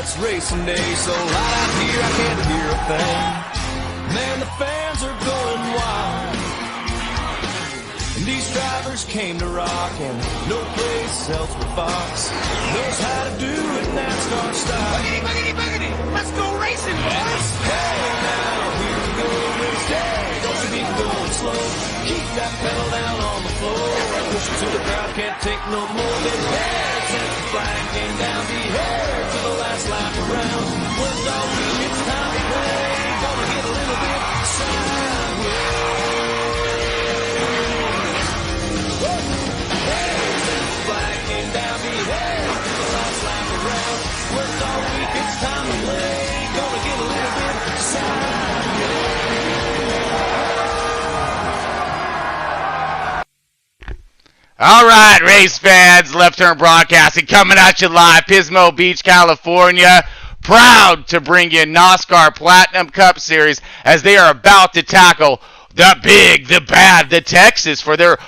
It's racing day, so loud out here I can't hear a thing. Man, the fans are going wild. And these drivers came to rock, and no place else but Fox knows how to do it NASCAR style. Boogity, boogity, boogity! Let's go racing, boys! Hey, now here we go, race day. Don't you be going slow. Keep that pedal down on the floor. Push it to the crowd, can't take no more. Been there since the flag came down. Be here to the last lap around. Once all week, it's time to play. Gonna get a little bit sideways. All right, race fans, Left Turn Broadcasting coming at you live, Pismo Beach, California. Proud to bring you NOSSCAR Platinum Cup Series as they are about to tackle the big, the bad, the Texas for their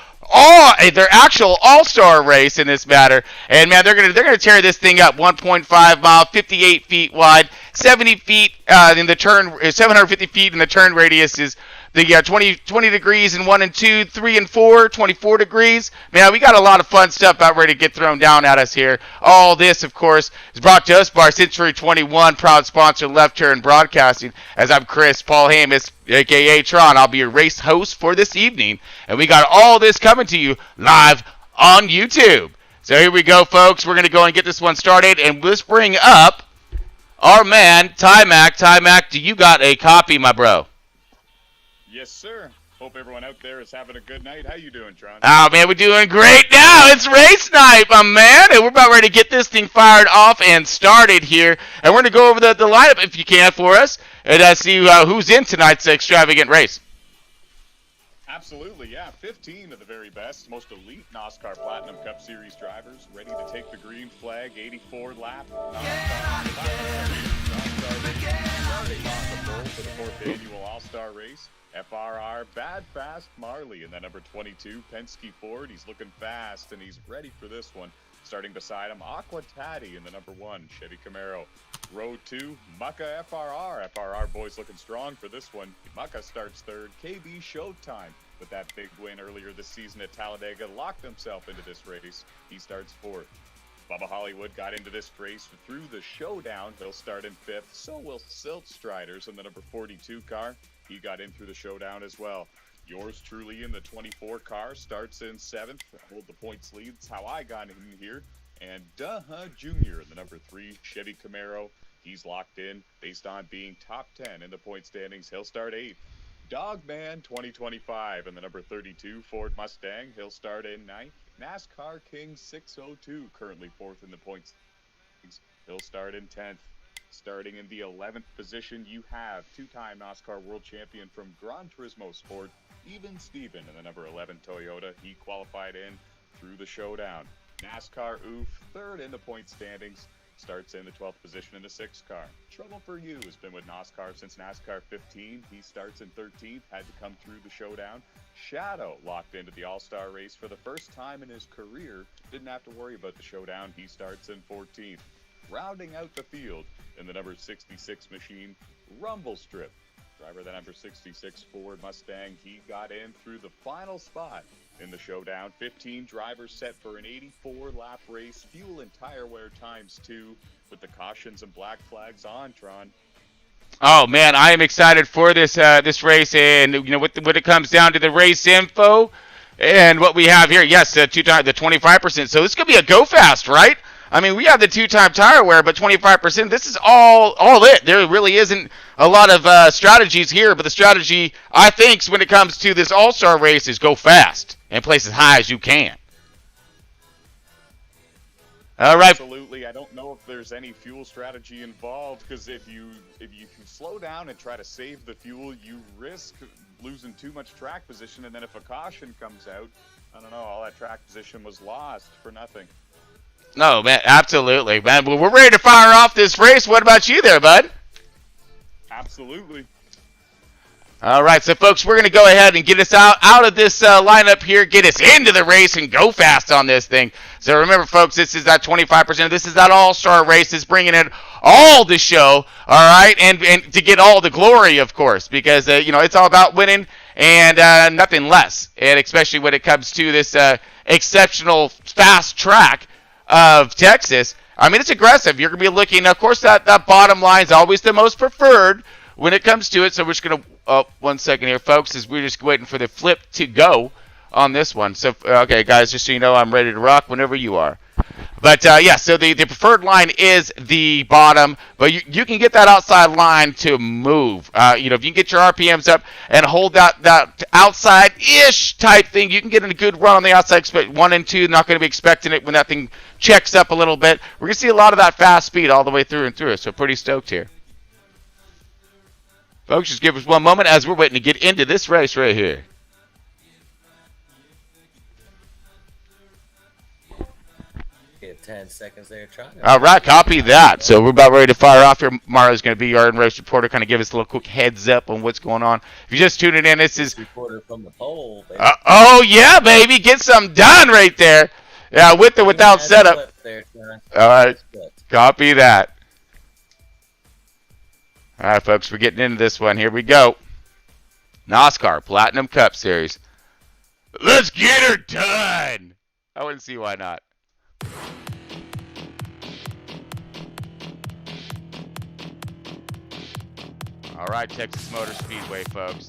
actual all-star race in this matter. And man, they're gonna tear this thing up. 1.5 mile, 58 feet wide, 70 feet in the turn, 750 feet in the turn radius is the 20 degrees in 1 and 2, 3 and 4, 24 degrees. Man, we got a lot of fun stuff about ready to get thrown down at us here. All this, of course, is brought to us by Century 21, proud sponsor of Left Turn Broadcasting. As I'm Chris Paul Hamus, a.k.a. Tron, I'll be your race host for this evening. And we got all this coming to you live on YouTube. So here we go, folks. We're going to go and get this one started. And let's bring up our man, Ty Mac. Ty Mac, do you got a copy, my bro? Yes, sir. Hope everyone out there is having a good night. How you doing, Tron? Oh, man, we're doing great now. It's race night, my man. And we're about ready to get this thing fired off and started here. And we're going to go over the lineup, if you can, for us, and see who's in tonight's extravagant race. Absolutely, yeah. 15 of the very best, most elite NOSSCAR Platinum Cup Series drivers ready to take the green flag, 84 lap. For the 4th annual All-Star race. FRR Bad Fast Marley in that number 22 Penske Ford. He's looking fast and he's ready for this one. Starting beside him, Aqua Taddy in the number 1 Chevy Camaro. Row 2, Mucka FRR. FRR boys looking strong for this one. Mucka starts 3rd. KB Showtime with that big win earlier this season at Talladega locked himself into this race. He starts 4th. Bubba Hollywood got into this race through the showdown. He'll start in 5th. So will Silt Striders in the number 42 car. He got in through the showdown as well. Yours truly in the 24 car starts in 7th. Hold the points lead. That's how I got in here. And Jr. in the number 3 Chevy Camaro. He's locked in based on being top 10 in the point standings. He'll start 8th. Dogman 2025 in the number 32 Ford Mustang. He'll start in 9th. NASCAR King 602 currently 4th in the points. He'll start in 10th. Starting in the 11th position, you have two-time NASCAR World Champion from Gran Turismo Sport, Even Steven in the number 11 Toyota. He qualified in through the showdown. NASCAR Oof, 3rd in the point standings, starts in the 12th position in the 6th car. Trouble for You has been with NASCAR since NASCAR 15. He starts in 13th, had to come through the showdown. Shadow locked into the All-Star race for the first time in his career. Didn't have to worry about the showdown. He starts in 14th. Rounding out the field in the number 66 machine, Rumble Strip. Driver the number 66 Ford Mustang, he got in through the final spot in the showdown. 15 drivers set for an 84-lap race, fuel and tire wear ×2 with the cautions and black flags on, Tron. Oh man, I am excited for this this race, and you know when it comes down to the race info and what we have here. Yes, the 25%. So this could be a go fast, right? I mean, we have the 2-time tire wear, but 25%. This is all it. There really isn't a lot of strategies here, but the strategy I think when it comes to this All-Star race is go fast and place as high as you can. All right. Absolutely. I don't know if there's any fuel strategy involved, because if you slow down and try to save the fuel, you risk losing too much track position, and then if a caution comes out, I don't know, all that track position was lost for nothing. No, man, absolutely, man. Well, we're ready to fire off this race. What about you there, bud? Absolutely. All right, so folks, we're going to go ahead and get us out of this lineup here, get us into the race, and go fast on this thing. So remember, folks, this is that 25%. This is that all-star race. It's bringing in all the show, all right, and to get all the glory, of course, because, it's all about winning and nothing less, and especially when it comes to this exceptional fast track of Texas. I mean, it's aggressive. You're going to be looking, of course, that bottom line is always the most preferred when it comes to it. So we're just going to, 1 second here, folks, as we're just waiting for the flip to go on this one. So, okay, guys, just so you know, I'm ready to rock whenever you are. But, so the preferred line is the bottom, but you can get that outside line to move. If you can get your RPMs up and hold that outside-ish type thing, you can get in a good run on the outside. 1 and 2, not going to be expecting it when that thing checks up a little bit. We're going to see a lot of that fast speed all the way through and through, so pretty stoked here. Folks, just give us 1 moment as we're waiting to get into this race right here. Get 10 seconds there. All right, copy that. So we're about ready to fire off here. Mara's going to be our race reporter, kind of give us a little quick heads up on what's going on. If you're just tuning in, this is reporter from the pole. Oh yeah, baby, get some done right there. Yeah, with or without setup. All right, copy that. All right, folks, we're getting into this one. Here we go. NOSSCAR Platinum Cup Series. Let's get her done. I wouldn't see why not. All right, Texas Motor Speedway, folks.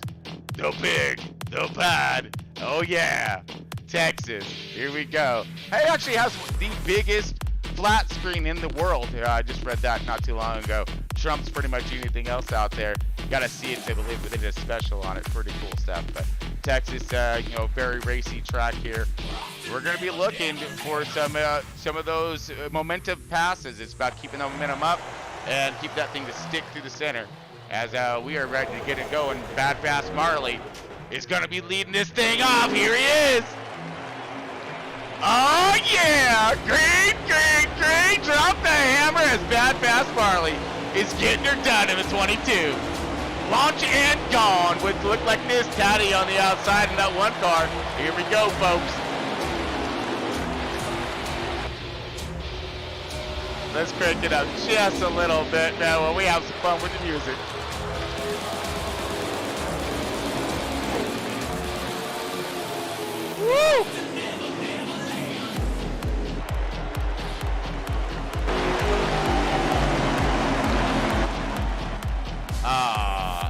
The big, the bad. Oh, yeah. Texas. Here we go. Hey, actually has the biggest flat screen in the world. I just read that not too long ago. Trumps pretty much anything else out there. Got to see it to believe, but they did a special on it. Pretty cool stuff. But Texas, very racy track here. We're going to be looking for some of those momentum passes. It's about keeping the momentum up and keep that thing to stick through the center. As we are ready to get it going. Bad Fast Marley is going to be leading this thing off. Here he is. Oh, yeah. Green. Drop the hammer as Bad Fast Marley is getting her done in the 22. Launch and gone with look like this Taddy on the outside in that one car. Here we go, folks. Let's crank it up just a little bit now while we have some fun with the music. Woo!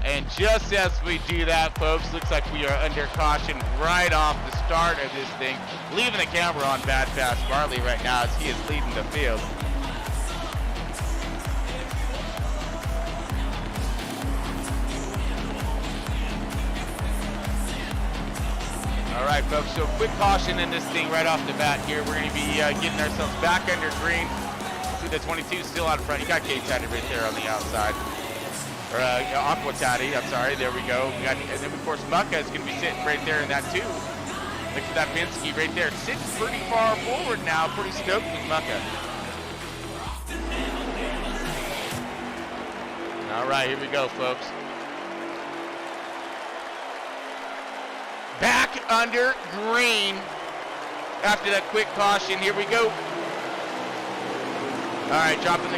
And just as we do that, folks, looks like we are under caution right off the start of this thing. Leaving the camera on Bad Fast Marley right now as he is leading the field. All right, folks, so quick caution in this thing right off the bat here. We're going to be getting ourselves back under green. See the 22 still out in front. You got K Taddy right there on the outside. Or Aqua Taddy, I'm sorry, there we go. And then, of course, Mucka is going to be sitting right there in that too. Look at that Pinsky right there. Sits pretty far forward now. Pretty stoked with Mucka. All right, here we go, folks. Back under green after that quick caution. Here we go. All right, dropping the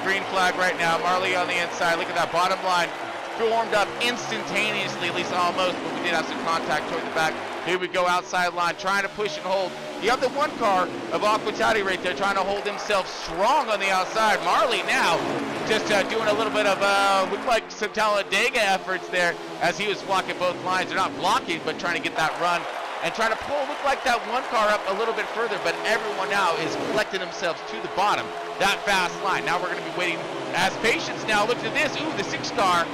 green flag right now. Marley on the inside. Look at that bottom line. Formed up instantaneously, at least almost, but we did have some contact toward the back. Here we go, outside line, trying to push and hold. You have the one car of Aquatati right there trying to hold himself strong on the outside. Marley now just doing a little bit of, looked like some Talladega efforts there as he was blocking both lines. They're not blocking, but trying to get that run and trying to pull, look like that one car up a little bit further, but everyone now is collecting themselves to the bottom. That fast line. Now we're going to be waiting as patience now. Look at this. Ooh, the 6 car.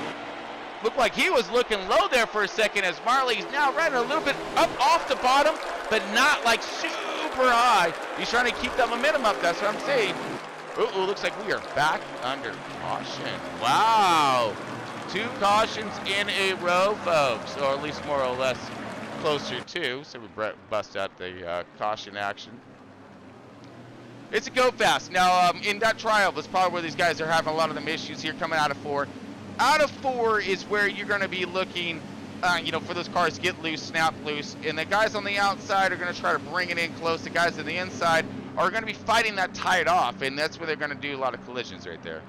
Looked like he was looking low there for a second as Marley's now running a little bit up off the bottom, but not like super high. He's trying to keep that momentum up. That's what I'm saying. Ooh, looks like we are back under caution. Wow. 2 cautions in a row, folks, or at least more or less closer to. So we bust out the caution action. It's a go fast. Now, in that trial, that's probably where these guys are having a lot of them issues here coming out of 4. out of 4 is where you're going to be looking, for those cars to get loose, snap loose, and the guys on the outside are going to try to bring it in close. The guys on the inside are going to be fighting that tight off, and that's where they're going to do a lot of collisions right there.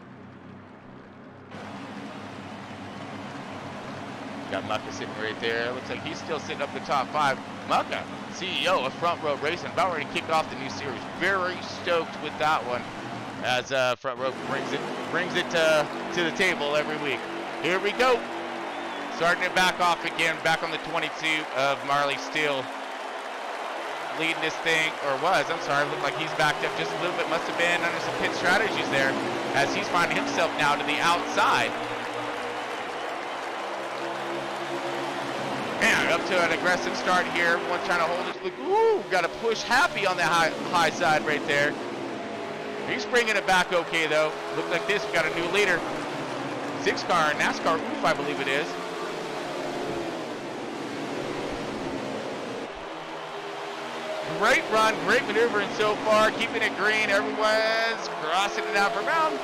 Got Mucka sitting right there. Looks like he's still sitting up the top 5. Mucka, CEO of Front Row Racing, about ready to kick off the new series. Very stoked with that one, as Front Row brings it to the table every week. Here we go. Starting it back off again, back on the 22 of Marley Steele. Leading this thing, or was, I'm sorry, looked like he's backed up just a little bit. Must have been under some pit strategies there, as he's finding himself now to the outside. Man, up to an aggressive start here. Everyone trying to hold it. Look, ooh, got to push Happy on the high side right there. He's bringing it back okay, though. Look like this. We got a new leader. 6-car, NASCAR, oof, I believe it is. Great run, great maneuvering so far. Keeping it green. Everyone's crossing it out for round.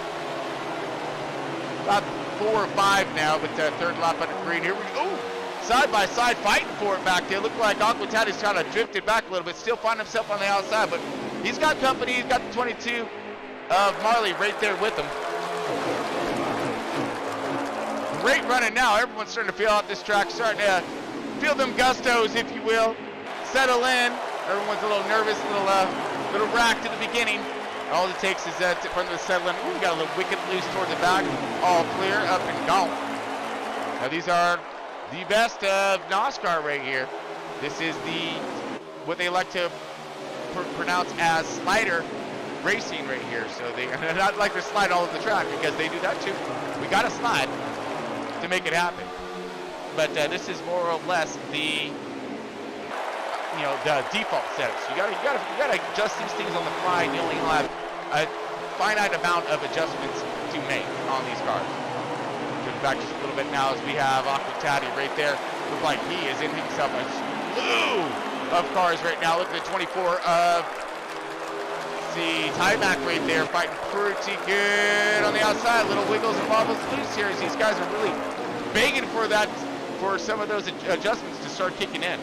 About 4 or 5 now, but third lap on the green. Here we go. Side by side fighting for it back there. Looked like Aquatati's kind of drifted back a little bit. Still finding himself on the outside, but he's got company. He's got the 22 of Marley right there with him. Great running now. Everyone's starting to feel out this track. Starting to feel them gustos, if you will. Settle in. Everyone's a little nervous, a little racked at the beginning. All it takes is that from the settling. Ooh, we got a little wicked loose toward the back. All clear, up and gone. Now these are the best of NOSSCAR right here. This is what they like to pronounce as slider racing right here. So they not like to slide all over the track, because they do that too. We got to slide to make it happen. But this is more or less the default settings. You gotta adjust these things on the fly. You only have a finite amount of adjustments to make on these cars. Back just a little bit now as we have Aquatati right there. Looks like he is in himself a slew of cars right now. Look at the 24 of Tymac right there, fighting pretty good on the outside. Little wiggles and wobbles loose here as these guys are really begging for some of those adjustments to start kicking in.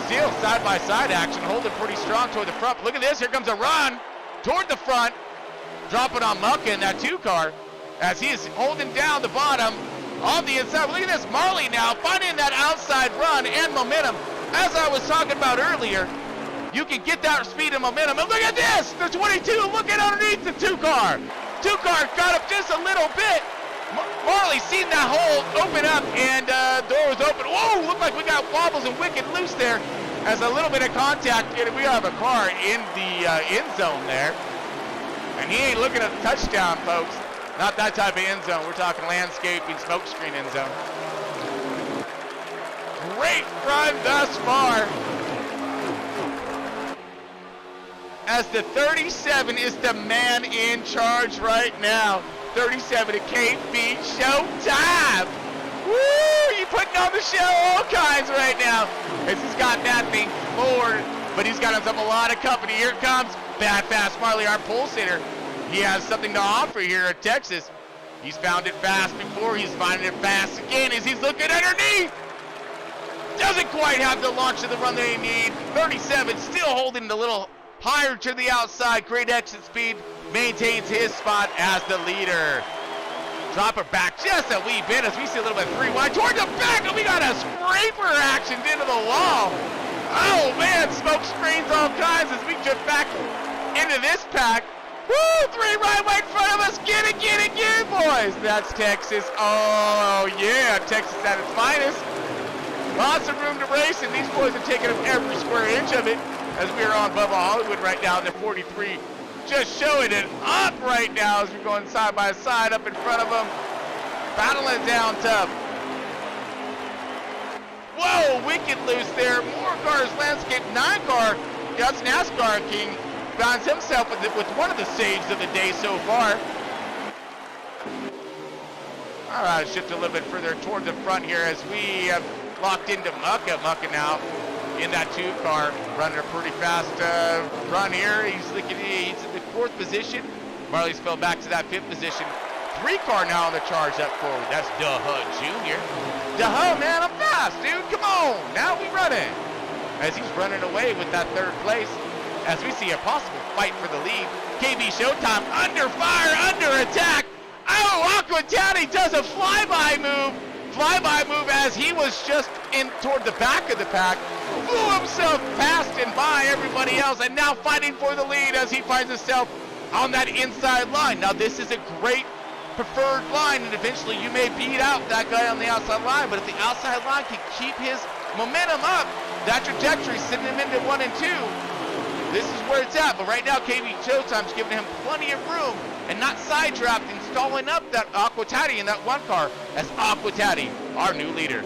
Steele side-by-side action, holding pretty strong toward the front. Look at this, here comes a run toward the front, dropping on Mucka in that 2-car as he is holding down the bottom on the inside. Look at this, Marley now finding that outside run and momentum. As I was talking about earlier, you can get that speed and momentum. And look at this, the 22 looking underneath the 2-car. 2-car got up just a little bit. Marley seen that hole open up, and door was open. Whoa, looked like we got wobbles and wicked loose there as a little bit of contact. And we have a car in the end zone there. And he ain't looking at the touchdown, folks. Not that type of end zone. We're talking landscaping, smoke screen end zone. Great run thus far. As the 37 is the man in charge right now. 37 to KB, showtime! Woo! You putting on the show all kinds right now. As he's got that thing floored, but he's got himself a lot of company. Here comes Bad Fast Marley, our pole sitter. He has something to offer here at Texas. He's found it fast before. He's finding it fast again as he's looking underneath. Doesn't quite have the launch of the run they need. 37 still holding the little higher to the outside. Great exit speed. Maintains his spot as the leader. Drop her back just a wee bit as we see a little bit 3 wide toward the back, and we got a scraper action into the wall. Oh man, smoke screens all kinds as we drift back into this pack. Woo, 3 right way in front of us. Get it, boys. That's Texas. Oh yeah, Texas at its finest. Lots of room to race, and these boys are taking up every square inch of it as we are on Bubba Hollywood right now in the 43. Just showing it up right now as we're going side by side up in front of them. Battling down tough. Whoa, wicked loose there. More cars landscape. 9-car. That's NASCAR King. Finds himself with one of the saves of the day so far. All right, shift a little bit further toward the front here as we have locked into Mucka. Mucka now in that 2 car, running a pretty fast run here. He's in the 4th position. Marley's fell back to that 5th position. 3 car now on the charge up forward. That's Duh Jr. Duh, man, I'm fast, dude. Come on. Now we running. As he's running away with that 3rd place. As we see a possible fight for the lead. KB Showtime under fire, under attack. Oh, Aqua Daddy does a flyby move. Flyby move as he was just in toward the back of the pack. Flew himself past and by everybody else. And now fighting for the lead as he finds himself on that inside line. Now this is a great preferred line, and eventually you may beat out that guy on the outside line, but if the outside line can keep his momentum up, that trajectory sending him into 1 and 2, this is where it's at. But right now KB Showtime's giving him plenty of room and not sidetracked and stalling up that Aqua Daddy in that 1 car as Aqua Daddy, our new leader.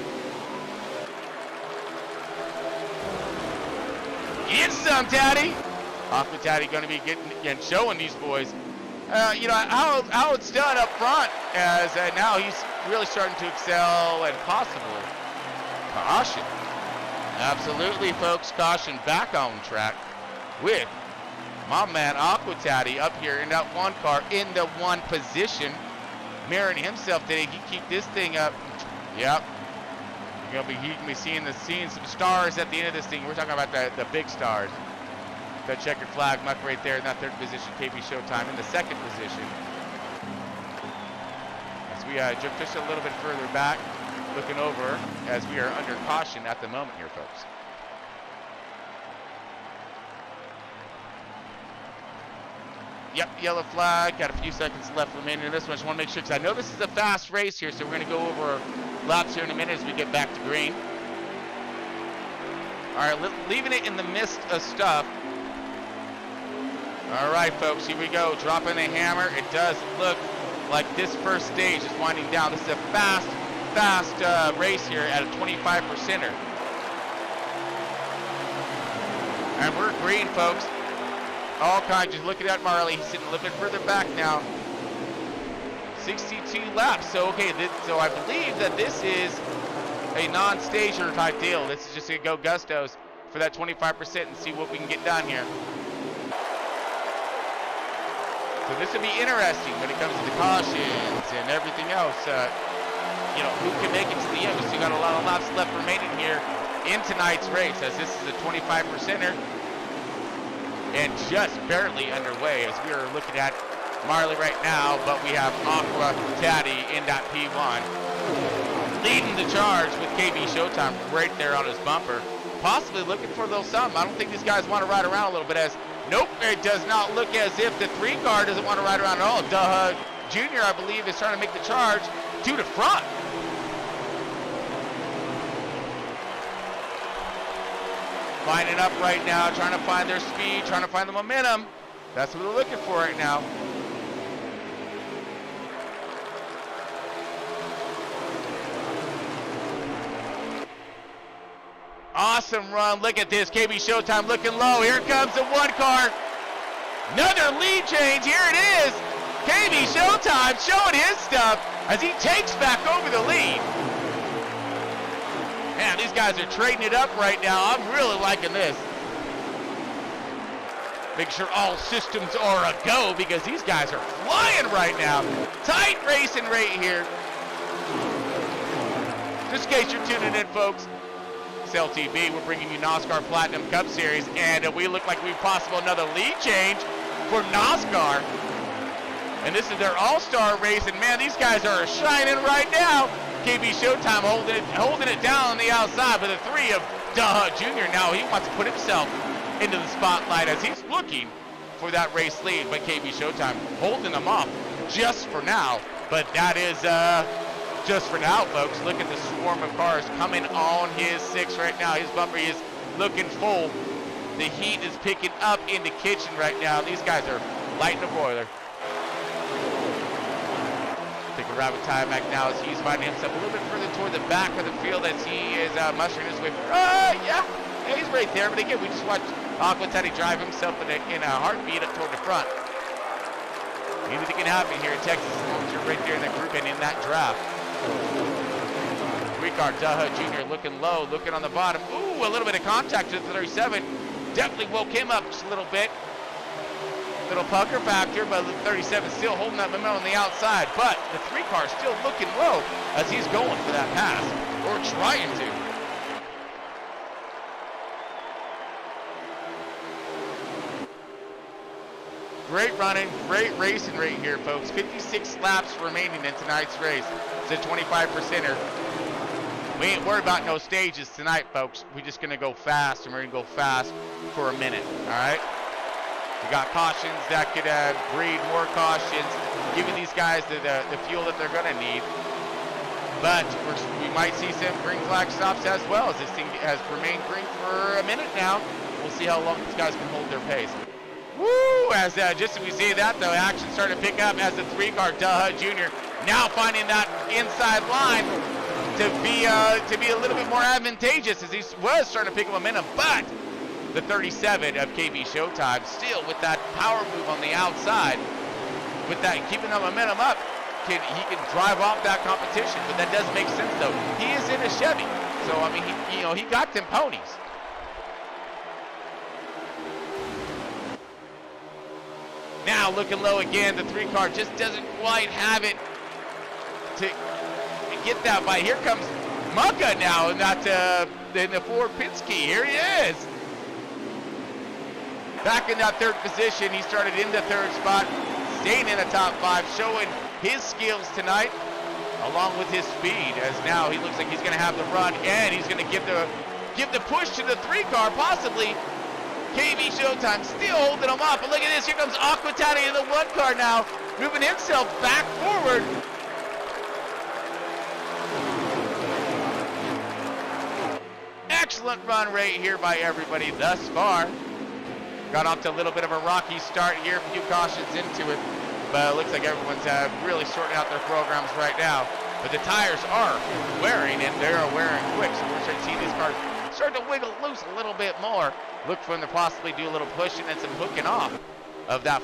Get some, Daddy! Aqua Daddy going to be getting and showing these boys you know, how it's done up front, as now he's really starting to excel and possibly caution. Absolutely, folks, caution back on track with my man Aqua Daddy up here in that 1 car in the 1 position, mirroring himself today. He keep this thing up. Yep. He can be seeing some stars at the end of this thing. We're talking about the big stars. That checkered flag muck right there in that 3rd position. KB Showtime in the 2nd position. As we drift just a little bit further back, looking over as we are under caution at the moment here, folks. Yep, yellow flag. Got a few seconds left remaining in this one. I just want to make sure, because I know this is a fast race here, so we're going to go over laps here in a minute as we get back to green. All right, leaving it in the midst of stuff. All right, folks, here we go. Dropping the hammer. It does look like this first stage is winding down. This is a fast race here at a 25%er. And we're green, folks. All kinds. Just looking at Marley. He's sitting a little bit further back now. 62 laps. So, okay, so I believe that this is a non-stager type deal. This is just going to go Gustos for that 25% and see what we can get done here. So this will be interesting when it comes to the cautions and everything else. You know, who can make it to the end? We still got a lot of laps left remaining here in tonight's race, as this is a 25%er and just barely underway as we are looking at Marley right now, but we have Aqua Daddy in that P1 leading the charge with KB Showtime right there on his bumper, possibly looking for a little something. I don't think these guys want to ride around a little bit, as nope, it does not look as if the 3 car doesn't want to ride around at all. Duh Jr., I believe, is trying to make the charge to the front. Lining up right now, trying to find their speed, trying to find the momentum. That's what they're looking for right now. Awesome run. Look at this. KB Showtime looking low. Here comes the 1 car. Another lead change. Here it is. KB Showtime showing his stuff as he takes back over the lead. Man, these guys are trading it up right now. I'm really liking this. Make sure all systems are a go, because these guys are flying right now. Tight racing right here. Just in case you're tuning in, folks, it's LTB. We're bringing you NOSSCAR Platinum Cup Series, and we look like we've possible another lead change for NOSSCAR. And this is their all-star race, and man, these guys are shining right now. KB Showtime holding it down on the outside, but the 3 of Duh Jr. now, he wants to put himself into the spotlight as he's looking for that race lead, but KB Showtime holding them off just for now. But that is just for now, folks. Look at the swarm of cars coming on his 6 right now. His bumper is looking full. The heat is picking up in the kitchen right now. These guys are lighting the broiler. Take a rapid time back now as he's finding himself a little bit further toward the back of the field as he is mustering his way. Yeah, he's right there. But again, we just watched Aqua Daddy drive himself in a heartbeat up toward the front. Anything can happen here in Texas as long as you're right there in that group and in that draft. 3 3-car Daha Jr. looking low, looking on the bottom. Ooh, a little bit of contact to the 37. Definitely woke him up just a little bit. Little pucker factor, but the 37 still holding that momentum on the outside. But the 3-car still looking low as he's going for that pass, or trying to. Great running, great racing right here, folks. 56 laps remaining in tonight's race. It's a 25%er. We ain't worried about no stages tonight, folks. We're just going to go fast, and we're going to go fast for a minute, all right? We got cautions that could breed more cautions, giving these guys the fuel that they're going to need. But we might see some green flag stops as well, as this thing has remained green for a minute now. We'll see how long these guys can hold their pace. Woo! As just as we see that, though, action starting to pick up as the 3-car Daha Jr. now finding that inside line to be a little bit more advantageous, as he was starting to pick up momentum. But the 37 of KB Showtime still with that power move on the outside, with that keeping the momentum up, he can drive off that competition. But that does make sense, though. He is in a Chevy, so I mean, he got them ponies. Now looking low again, the 3-car just doesn't quite have it to get that by. Here comes Mucka now in the Ford Penske. Here he is. Back in that third position. He started in the third spot, staying in the top 5, showing his skills tonight, along with his speed, as now he looks like he's going to have the run, and he's going to give the push to the 3-car, possibly. KB Showtime still holding him up, but look at this, here comes Aquatati in the 1-car now, moving himself back forward. Excellent run right here by everybody thus far. Got off to a little bit of a rocky start here, a few cautions into it, but it looks like everyone's really sorting out their programs right now. But the tires are wearing, and they're wearing quick, so we're starting to see these cars start to wiggle loose a little bit more. Look for them to possibly do a little pushing and some hooking off of that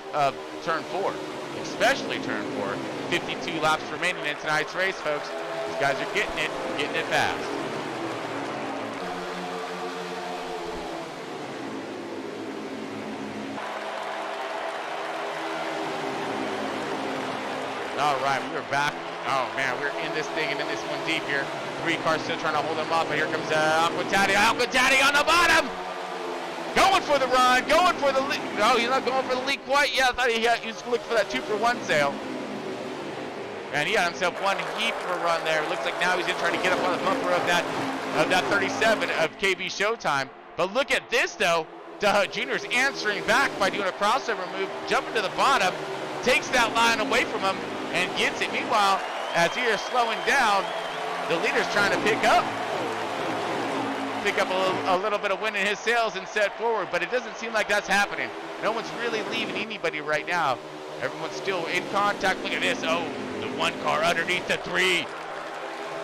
turn 4, especially turn 4. 52 laps remaining in tonight's race, folks. These guys are getting it fast. All right, we're back. Oh man, we're in this thing and in this one deep here. 3-car still trying to hold him up, but here comes Aquatati. Aquatati on the bottom! Going for the run, going for the lead. No, he's not going for the lead quite yet. I thought he was looking for that 2-for-1 sale. And he got himself one heap of a run there. It looks like now he's going to try to get up on the bumper of that 37 of KB Showtime. But look at this, though. Daha Jr.'s answering back by doing a crossover move, jumping to the bottom, takes that line away from him, and gets it. Meanwhile, as he is slowing down, the leader's trying to pick up a little bit of wind in his sails and set forward, but it doesn't seem like that's happening. No one's really leaving anybody right now. Everyone's still in contact. Look at this. Oh, the 1-car underneath the 3.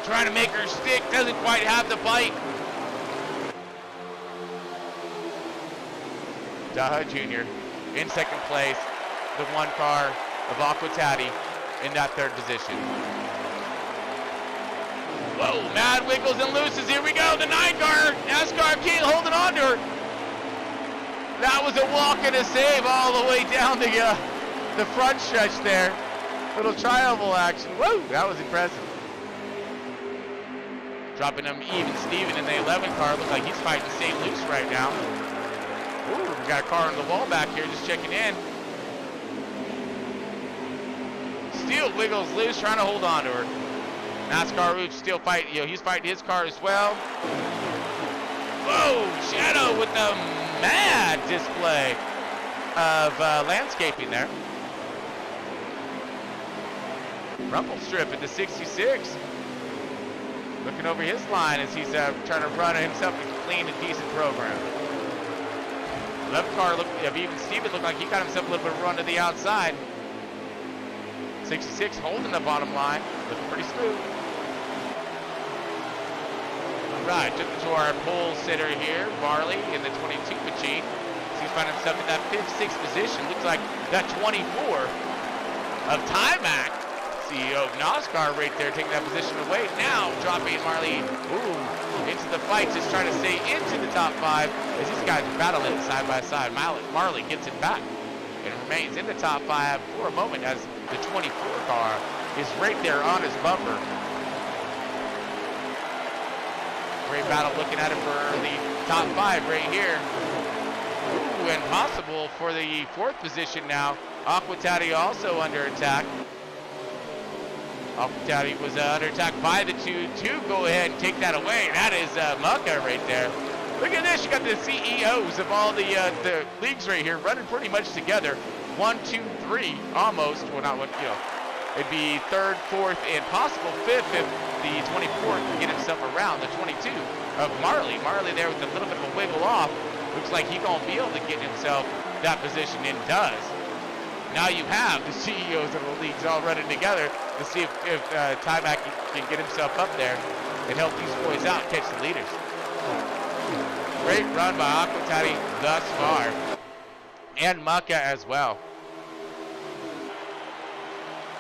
Trying to make her stick. Doesn't quite have the bite. Daha Jr. in second place. The 1-car of Aquatati in that third position. Whoa, mad wiggles and looses. Here we go. The 9-car NASCAR King holding on to her. That was a walk and a save all the way down the front stretch there. Little tri-oval action. Whoa, that was impressive. Dropping him even Steven in the 11-car. Looks like he's fighting St. Luce right now. Ooh, we got a car on the wall back here just checking in. Still wiggles loose, trying to hold on to her. NASCAR Rooch still fighting, he's fighting his car as well. Whoa, Shadow with the mad display of landscaping there. Rumpelstrip at the 66. Looking over his line as he's trying to run himself a clean and decent program. Left car, even Steven looked like he got himself a little bit of run to the outside. 66 holding the bottom line, looking pretty smooth. All right, jumping to our pole sitter here, Barley in the 22 machine. So he's finding himself in that 5th, 6th position. Looks like that 24 of Timac CEO of NOSSCAR right there, taking that position away. Now dropping Marley, into the fight, just trying to stay into the top 5 as these guys are battling side by side. Marley gets it back and remains in the top 5 for a moment as the 24 car is right there on his bumper. Great battle looking at it for the top 5 right here. Ooh, and possible for the 4th position now. Aquatati also under attack. Aquatati was under attack by the 2. Go ahead and take that away. That is Mucka right there. Look at this. You got the CEOs of all the leagues right here running pretty much together. 1, 2, 3, almost. Well, not what, it'd be 3rd, 4th, and possible 5th if the 24th can get himself around the 22 of Marley. Marley there with a little bit of a wiggle off. Looks like he's going to be able to get himself that position, and does. Now you have the CEOs of the leagues all running together to see if Tymac can get himself up there and help these boys out, catch the leaders. Great run by Aquatati thus far. And Mucka as well.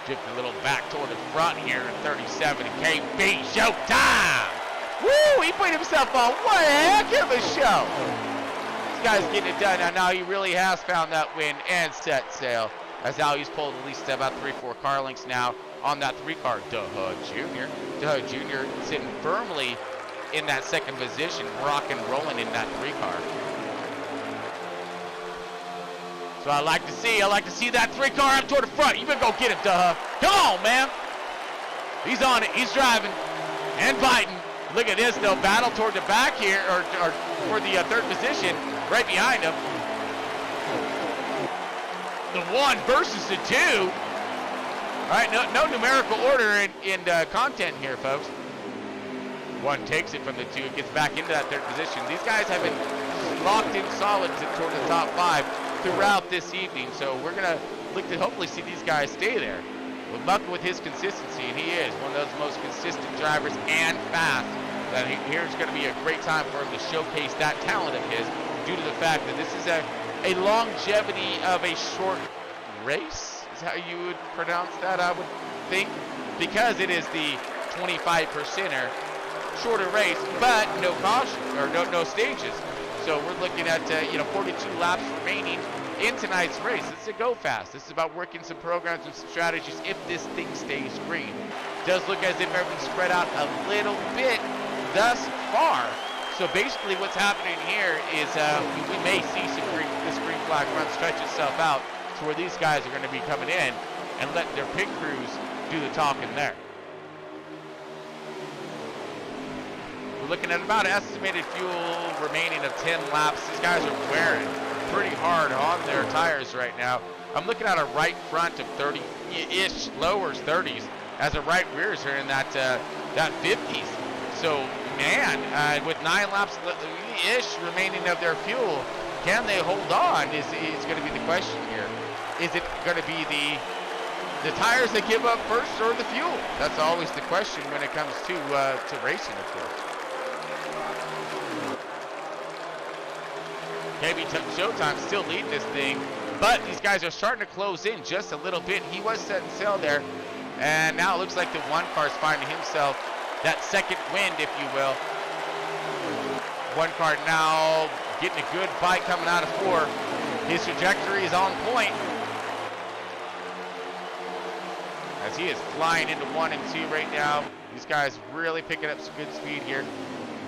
Drift a little back toward the front here in 37 KB. Showtime! Woo! He put himself on one heck of a show. This guy's getting it done. Now he really has found that win and set sail. As now he's pulled at least about 3-4 car lengths now on that 3 car. Junior sitting firmly in that 2nd position, rock and rolling in that 3 car. So I like to see that 3 car up toward the front. You better go get him, Duh. Come on, man. He's on it. He's driving and biting. Look at this, though. Battle toward the back here, or for the 3rd position, right behind him. The 1 versus the 2. All right, no numerical order in content here, folks. 1 takes it from the 2, gets back into that 3rd position. These guys have been locked in solid toward the top 5 throughout this evening, so we're gonna look to hopefully see these guys stay there. With Mucka with his consistency, and he is one of those most consistent drivers and fast, that here's gonna be a great time for him to showcase that talent of his, due to the fact that this is a longevity of a short race, is how you would pronounce that, I would think, because it is the 25%er shorter race, but no caution, or no stages. So we're looking at 42 laps remaining in tonight's race. This is a go fast. This is about working some programs and some strategies if this thing stays green. Does look as if everything's spread out a little bit thus far. So basically what's happening here is we may see this green flag run stretch itself out to where these guys are going to be coming in and letting their pit crews do the talking there. We're looking at about an estimated fuel remaining of 10 laps. These guys are wearing pretty hard on their tires right now. I'm looking at a right front of 30-ish, lower 30s, as a right rears are in that 50s. So, man, with 9 laps-ish remaining of their fuel, can they hold on is going to be the question here. Is it going to be the tires that give up first or the fuel? That's always the question when it comes to racing, of course. KB Showtime still leading this thing, but these guys are starting to close in just a little bit. He was setting sail there, and now it looks like the 1 car's finding himself that 2nd wind, if you will. 1 car now getting a good bite coming out of 4. His trajectory is on point, as he is flying into 1 and 2 right now. These guys really picking up some good speed here.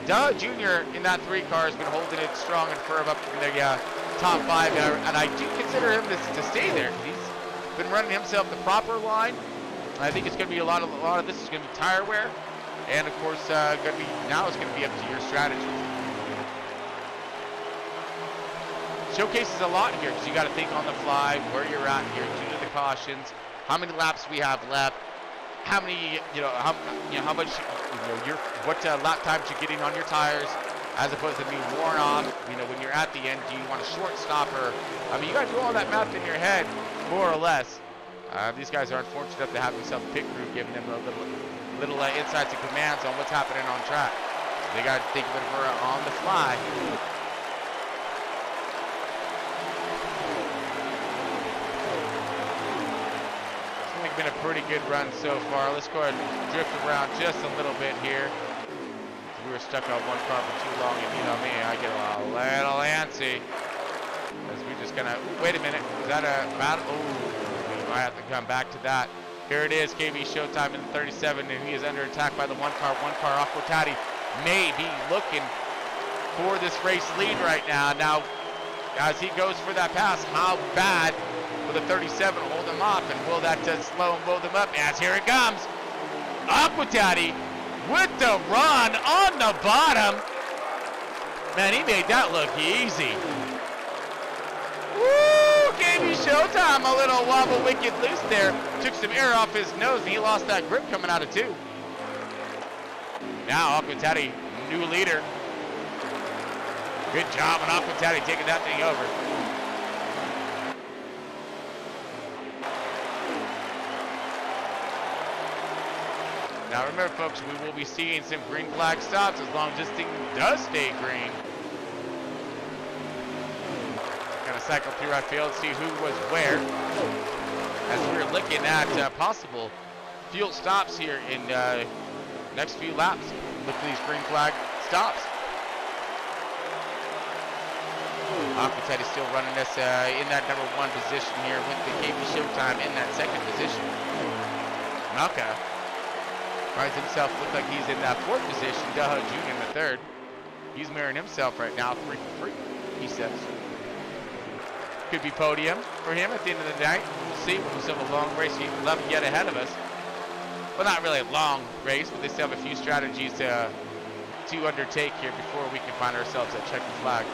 Doug Jr. in that 3 car has been holding it strong and firm up in the top 5, and I do consider him to stay there. He's been running himself the proper line. I think it's going to be a lot of this is going to be tire wear, and of course, it's going to be up to your strategy. Showcases a lot here because you got to think on the fly where you're at here due to the cautions, how many laps we have left, how many, how much, what lap times you're getting on your tires, as opposed to being worn off. When you're at the end, do you want a short stopper? I mean, you got to do all that math in your head, more or less. These guys are unfortunate enough to have themselves a pit crew giving them a little insights and commands on what's happening on track. So they got to think of it on the fly. been a pretty good run so far. Let's go ahead and drift around just a little bit here. We were stuck on one car for too long, and you know me, I get a little antsy. As we just gonna, wait a minute, is that a battle? Oh, we might have to come back to that. Here it is, KB Showtime in the 37, and he is under attack by the one car. Aquatati may be looking for this race lead right now. Now, as he goes for that pass, how bad will the 37 hold him off, and will that slow and blow them up? As here it comes, Aquatati with the run on the bottom. Man, he made that look easy. Woo! KB Showtime, a little wobble wicked loose there. Took some air off his nose, and he lost that grip coming out of 2. Now Aquatati, new leader. Good job on Aquatati taking that thing over. Now remember, folks, we will be seeing some green flag stops as long as this thing does stay green. Kind of cycle through our field, see who was where. As we're looking at possible fuel stops here in next few laps. Look for these green flag stops. Aquatati still running us in that number 1 position here with the KB Showtime in that 2nd position. Malka finds himself, look like he's in that 4th position. Daha Jr. in the 3rd. He's mirroring himself right now, 3 for 3, he says. Could be podium for him at the end of the night. We'll see. We still have a long race left yet ahead of us. Well, not really a long race, but they still have a few strategies to undertake here before we can find ourselves at checkered flag.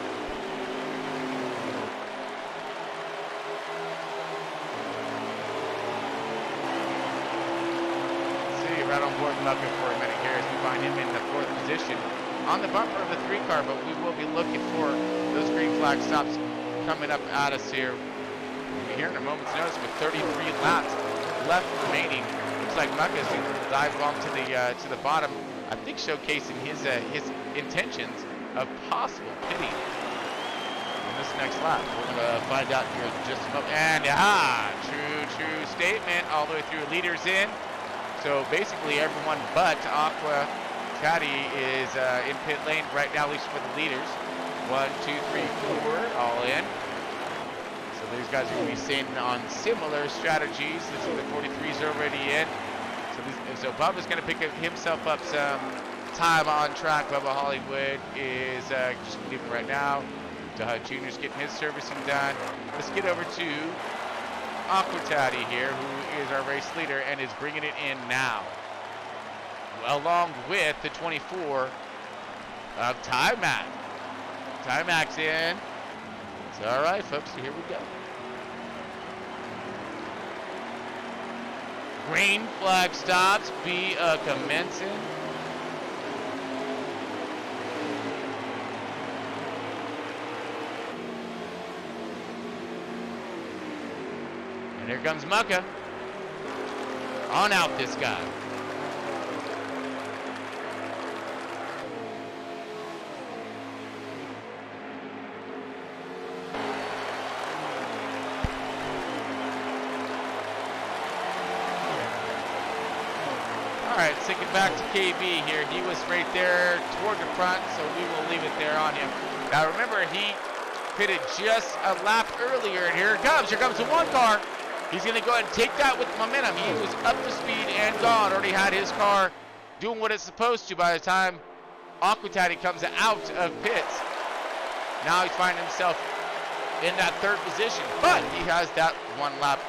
Right on board Malka for a minute here as we find him in the 4th position on the bumper of the 3 car, but we will be looking for those green flag stops coming up at us here. We'll be here in a moment's notice with 33 laps left remaining. Looks like Malka is going to dive along to the bottom, I think showcasing his intentions of possible pitting in this next lap. We're going to find out here in just a moment. And true statement all the way through, leaders in. So basically everyone but Aquatati is in pit lane right now, at least for the leaders. 1, 2, 3, 4, all in. So these guys are going to be staying on similar strategies. This is the 43's already in. So Bubba's going to pick himself up some time on track. Bubba Hollywood is just leaving right now. Daha Jr.'s getting his servicing done. Let's get over to Aquatati here, who is our race leader and is bringing it in now, along with the 24 of Timac. Timac's in. It's all right, folks. So here we go. Green flag stops be commencing. And here comes Mucka. On out this guy. All right, take it back to KB here. He was right there toward the front, so we will leave it there on him. Now remember, he pitted just a lap earlier, and here it comes. Here comes the 1 car. He's going to go ahead and take that with momentum. He was up to speed and gone. Already had his car doing what it's supposed to by the time Aquatati comes out of pits. Now he's finding himself in that 3rd position, but he has that 1 lap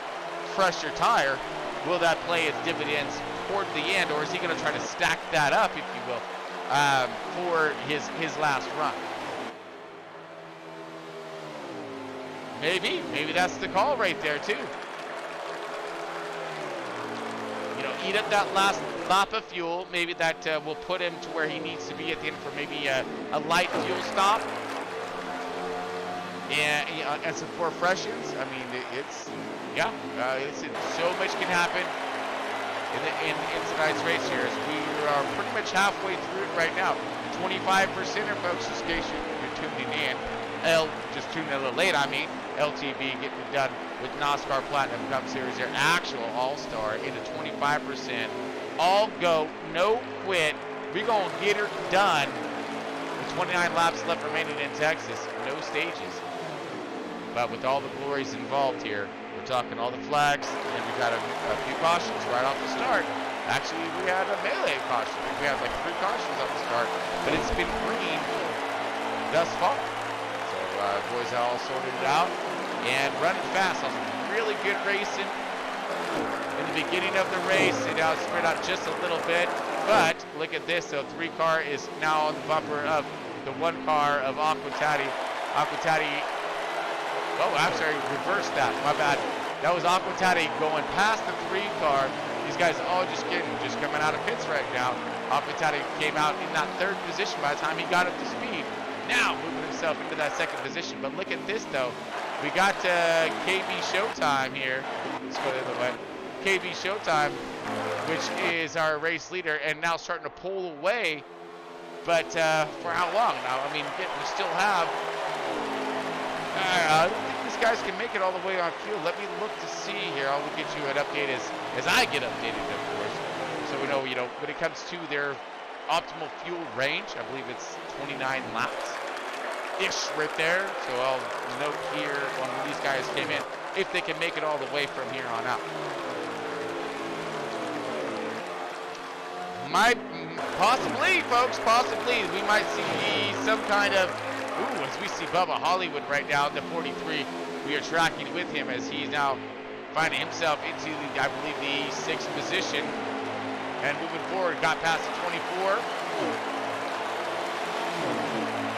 fresher tire. Will that play its dividends toward the end, or is he going to try to stack that up, if you will, for his last run? Maybe that's the call right there too. You know, eat up that last lap of fuel. Maybe that will put him to where he needs to be at the end for maybe a light fuel stop. And some more freshens. I mean, it's so much can happen in tonight's race here. As we are pretty much halfway through it right now. 25%er, folks, in case you're tuning in. Just tuning in a little late, I mean. LTB getting it done with NOSSCAR Platinum Cup Series, their actual all-star in a 25%. All go, no quit. We're going to get her done. With 29 laps left remaining in Texas, no stages. But with all the glories involved here, we're talking all the flags, and we've had a few cautions right off the start. Actually, we had a melee caution. We had like 3 cautions off the start, but it's been green thus far. So boys all sorted it out and running fast. On some really good racing in the beginning of the race. It now spread out just a little bit, but look at this. So 3 car is now on the bumper of the 1 car of Aquatati. Oh, I'm sorry, reversed that. My bad. That was Aquatati going past the 3 car. These guys all just coming out of pits right now. Aquatati came out in that 3rd position by the time he got up to speed. Now moving himself into that 2nd position. But look at this though. We got KB Showtime here. Let's go the other way. KB Showtime, which is our race leader, and now starting to pull away. But for how long now? I mean, we still have. I don't think these guys can make it all the way on fuel. Let me look to see here. I will get you an update as I get updated, of course. So we know, when it comes to their optimal fuel range, I believe it's 29 laps-ish right there. So I'll note here when these guys came in, if they can make it all the way from here on out. Possibly, folks, possibly. We might see some kind of, as we see Bubba Hollywood right now in the 43, we are tracking with him as he's now finding himself into, I believe, the 6th position. And moving forward, got past the 24.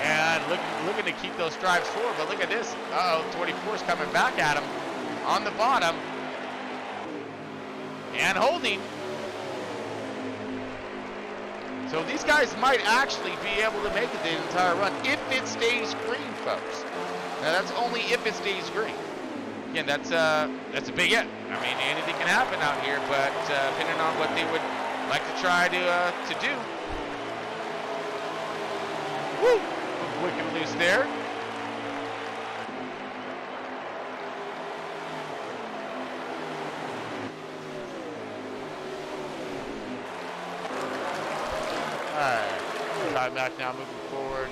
And looking to keep those strides forward. But look at this. 24 is coming back at him on the bottom. And holding. So these guys might actually be able to make it the entire run if it stays green, folks. Now that's only if it stays green. Again, that's a big if. I mean, anything can happen out here, but depending on what they would like to try to do. Woo! Wicked loose there. Alright, time back now, moving forward.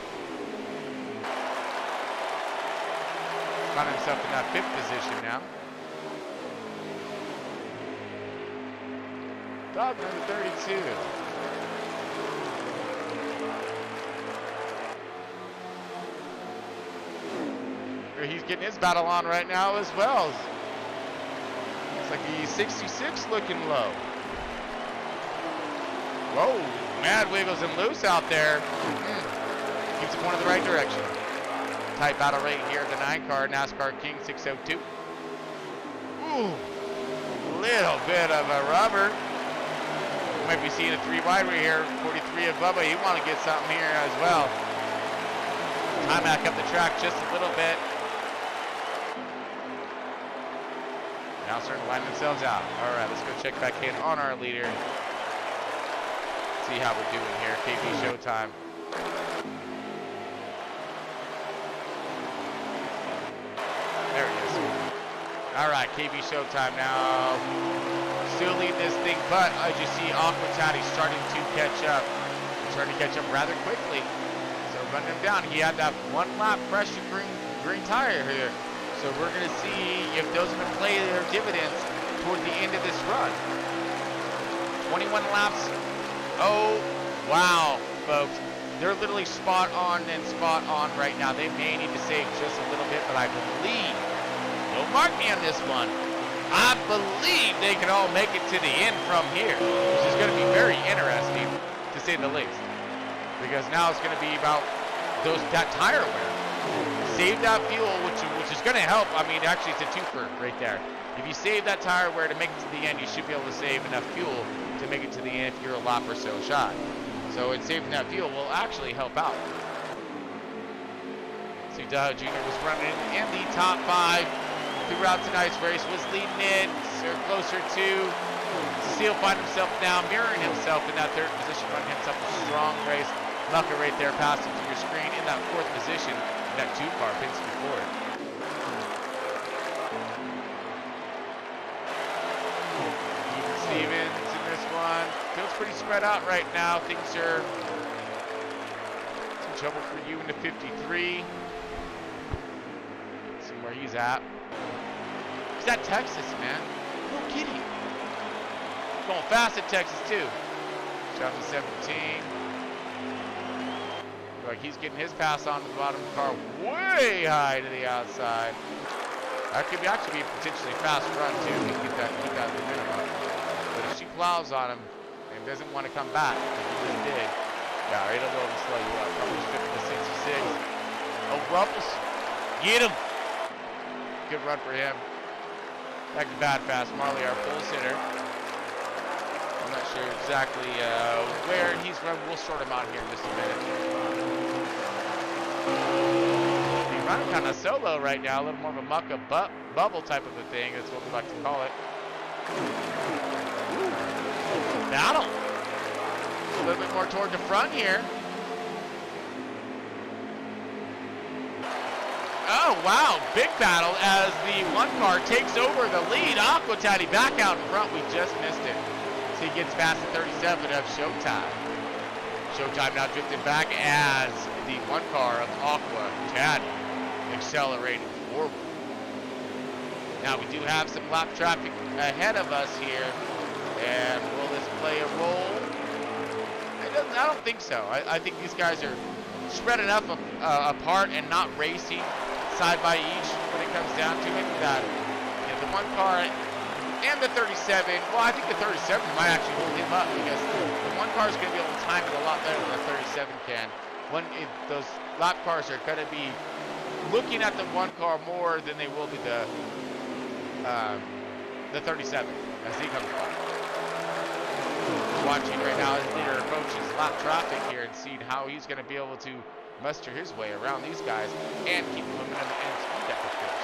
Found himself in that 5th position now. Dog number 32. He's getting his battle on right now as well. It's like the 66 looking low. Whoa, mad wiggles and loose out there. Keeps it going in the right direction. Tight battle right here, the 9 car, NASCAR King 602. Ooh, little bit of a rubber. You might be seeing a 3 wide right here. 43 of Bubba, you want to get something here as well. Time back up the track just a little bit. Now starting to line themselves out. All right, let's go check back in on our leader. See how we're doing here. KB Showtime. There it is. All right, KB Showtime now. Still leading this thing, but as you see, Aquatati starting to catch up. Starting to catch up rather quickly. So running him down. He had that 1 lap fresh green tire here. So we're going to see if those are going to play their dividends toward the end of this run. 21 laps. Oh, wow, folks. They're literally spot on right now. They may need to save just a little bit, but I believe, don't mark me on this one, I believe they can all make it to the end from here, which is going to be very interesting, to say the least. Because now it's going to be about that tire wear. Save that fuel, which is going to help. I mean, actually, it's a twofer right there. If you save that tire wear to make it to the end, you should be able to save enough fuel to make it to the end if you're a lap or so shy. So saving that fuel will actually help out. See, Dow Jr. was running in the top 5 throughout tonight's race, was leading in, closer to Steele, find himself now mirroring himself in that 3rd position, running himself a strong race. Mucker right there, passing through your screen in that 4th position. That 2 car, Penske Ford. Feels pretty spread out right now. Things are some trouble for you in the 53. Let's see where he's at. He's at Texas, man. No kidding. Going fast at Texas, too. Down to 17. Like he's getting his pass on to the bottom of the car way high to the outside. That could actually be a potentially fast run, too. He can keep that momentum up. But if she plows on him and doesn't want to come back, like he just did, yeah, it'll go and slow you up. Rumpel's 50 to 66. Oh, Rumpel's. Get him. Good run for him. Back to bad fast. Marley, our pole sitter. I'm not sure exactly where he's run. We'll sort him out here in just a minute. He's running kind of solo right now. A little more of a mucka bubble type of a thing. That's what we like to call it. Battle. A little bit more toward the front here. Oh, wow. Big battle as the one car takes over the lead. Aquatati back out in front. We just missed it. So he gets past the 37 of Showtime. Showtime now drifting back as the one car of Aquatati accelerating forward. Now we do have some lap traffic ahead of us here. And will this play a role? I don't think so. I think these guys are spread enough apart and not racing side by each when it comes down to it that the one car and the 37, well, I think the 37 might actually hold him up because the one car is going to be able to time it a lot better than the 37 can. Those lap cars are going to be looking at the one car more than they will be the 37 as he comes by. Watching right now his leader approaches lap traffic here and seeing how he's going to be able to muster his way around these guys and keep momentum and speed at the course.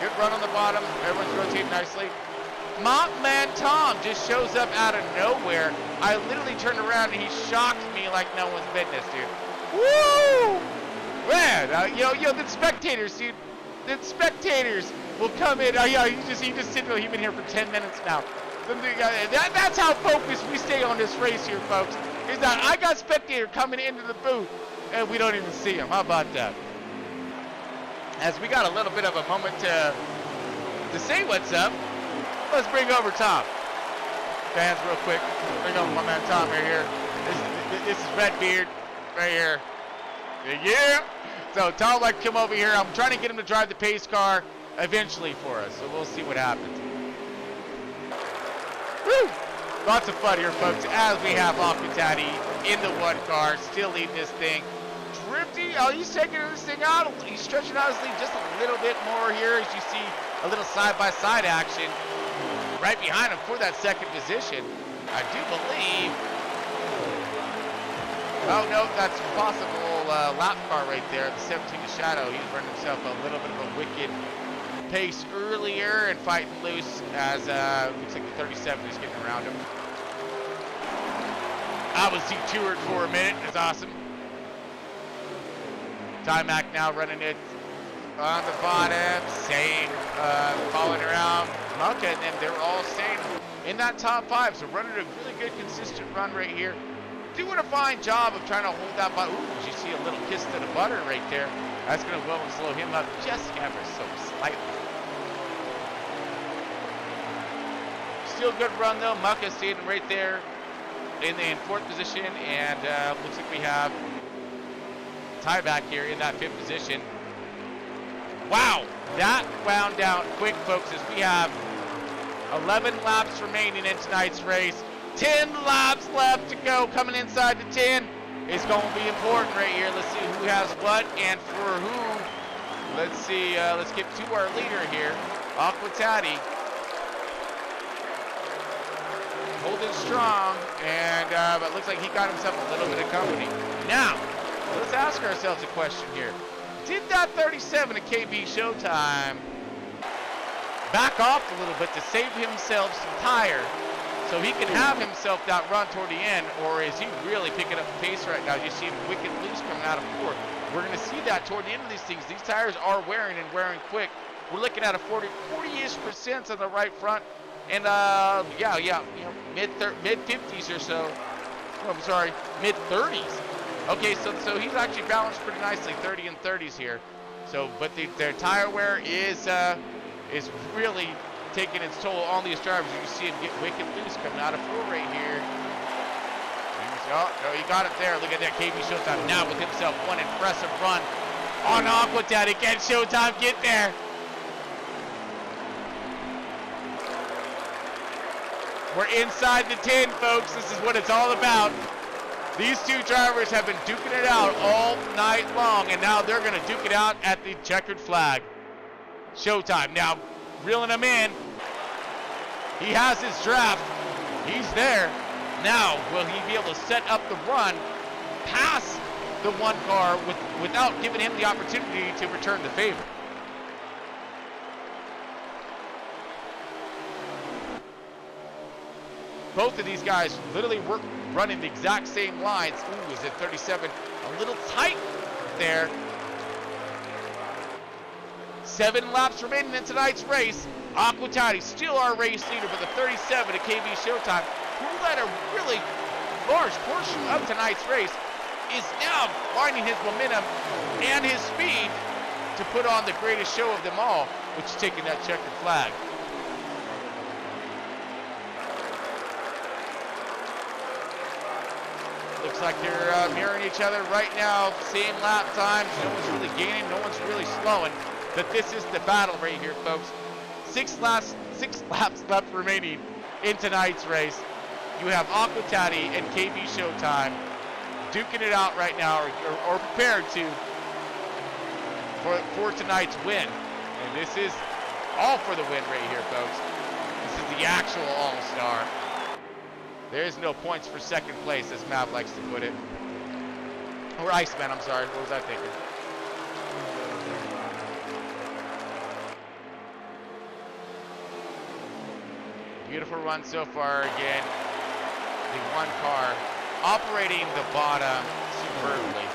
Good run on the bottom. Everyone's rotating nicely. Mop Man Tom just shows up out of nowhere. I literally turned around and he shocked me like no one's business, dude. Woo! Man, the spectators, dude. The spectators will come in. He just sitting there. He's been here for 10 minutes now. That's how focused we stay on this race here, folks. Is that I got spectator coming into the booth and we don't even see him. How about that? As we got a little bit of a moment to say what's up, let's bring over Tom. Fans, real quick. Bring over my man Tom right here. This is Redbeard right here. Yeah. So Tom like come over here. I'm trying to get him to drive the pace car eventually for us. So we'll see what happens. Woo! Lots of fun here, folks, as we have Aquatati in the one car, still leading this thing. Drifty, he's taking this thing out. He's stretching out his lead just a little bit more here as you see a little side-by-side action right behind him for that second position. I do believe. Oh, no, that's a possible lap car right there. The 17 to Shadow. He's running himself a little bit of a wicked pace earlier and fighting loose as looks like the 37 is getting around him. I was detoured for a minute. It's awesome. Timac now running it on the bottom. Same following around Mucka, and then they're all staying in that top 5. So running a really good, consistent run right here. Doing a fine job of trying to hold that bottom. Ooh, you see a little kiss to the butter right there. That's going to well and slow him up just ever so slightly. Still good run though. Mucka staying right there in fourth position, and looks like we have tie back here in that fifth position. Wow, that wound down quick, folks, as we have 11 laps remaining in tonight's race. 10 laps left to go. Coming inside the 10 is going to be important right here. Let's see who has what and for who. Let's see. Let's get to our leader here, Aquatati. Holding strong, and but it looks like he got himself a little bit of company. Now, let's ask ourselves a question here. Did that 37 at KB Showtime back off a little bit to save himself some tire so he can have himself that run toward the end, or is he really picking up the pace right now? You see him wicked loose coming out of fourth. We're going to see that toward the end of these things. These tires are wearing and wearing quick. We're looking at a 40-ish% on the right front, and yeah, you know, mid 50s or so. Oh, I'm sorry, mid 30s. Okay, so he's actually balanced pretty nicely, 30 and 30s here. So, but their tire wear is really taking its toll on these drivers. You can see him get wicked loose coming out of 4 right here. Oh, no, he got it there. Look at that, KB Showtime now with himself one impressive run on Aqua Daddy. Can Showtime get there? We're inside the 10, folks. This is what it's all about. These two drivers have been duking it out all night long, and now they're going to duke it out at the checkered flag. Showtime now reeling him in. He has his draft. He's there. Now, will he be able to set up the run past the 1 car without giving him the opportunity to return the favor? Both of these guys literally were running the exact same lines. Ooh, is it 37? A little tight there. 7 laps remaining in tonight's race. Aquatati still our race leader with a 37 at KB Showtime, who led a really large portion of tonight's race, is now finding his momentum and his speed to put on the greatest show of them all, which is taking that checkered flag. Looks like they're mirroring each other right now. Same lap times. No one's really gaining. No one's really slowing. But this is the battle right here, folks. 6 laps left remaining in tonight's race. You have Aquatati and KB Showtime duking it out right now, or prepared to for tonight's win. And this is all for the win right here, folks. This is the actual All-Star. There's no points for second place, as Mav likes to put it. Or Iceman, I'm sorry. What was I thinking? Beautiful run so far again. The 1 car operating the bottom superbly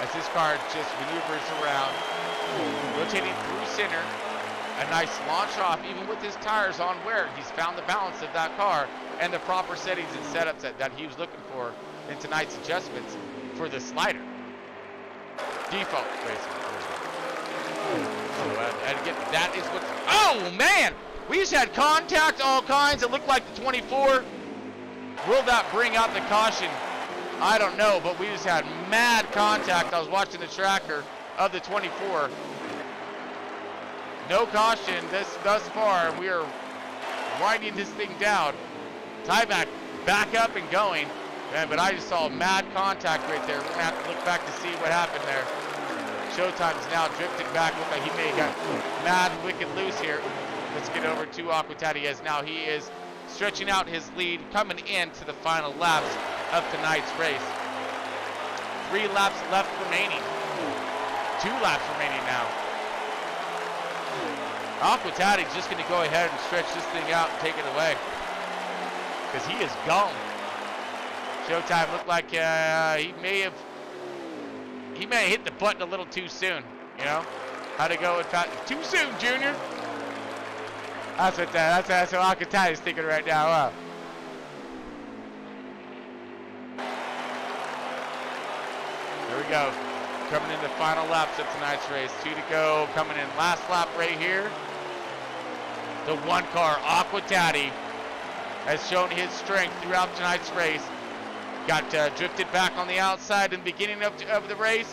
as this car just maneuvers around, rotating through center. A nice launch off, even with his tires on wear. He's found the balance of that car and the proper settings and setups that he was looking for in tonight's adjustments for the slider. Default racing. And again, that is what. Oh man! We just had contact, all kinds. It looked like the 24. Will that bring out the caution? I don't know, but we just had mad contact. I was watching the tracker of the 24. No caution thus far. We are winding this thing down. Tieback back up and going. Man, but I just saw mad contact right there. We're going to have to look back to see what happened there. Showtime's now drifted back. Look like he may have got mad wicked loose here. Let's get over to Aquatati as now he is stretching out his lead, coming into the final laps of tonight's race. 3 laps left remaining. 2 laps remaining now. Aquatati's just going to go ahead and stretch this thing out and take it away, because he is gone. Showtime looked like he may have hit the button a little too soon. You know, how to go with too soon, Junior. That's what Aquatati's thinking right now. Huh? Here we go. Coming in the final laps of tonight's race. 2 to go. Coming in last lap right here. The 1 car, Aquatati, has shown his strength throughout tonight's race. Got drifted back on the outside in the beginning of the race.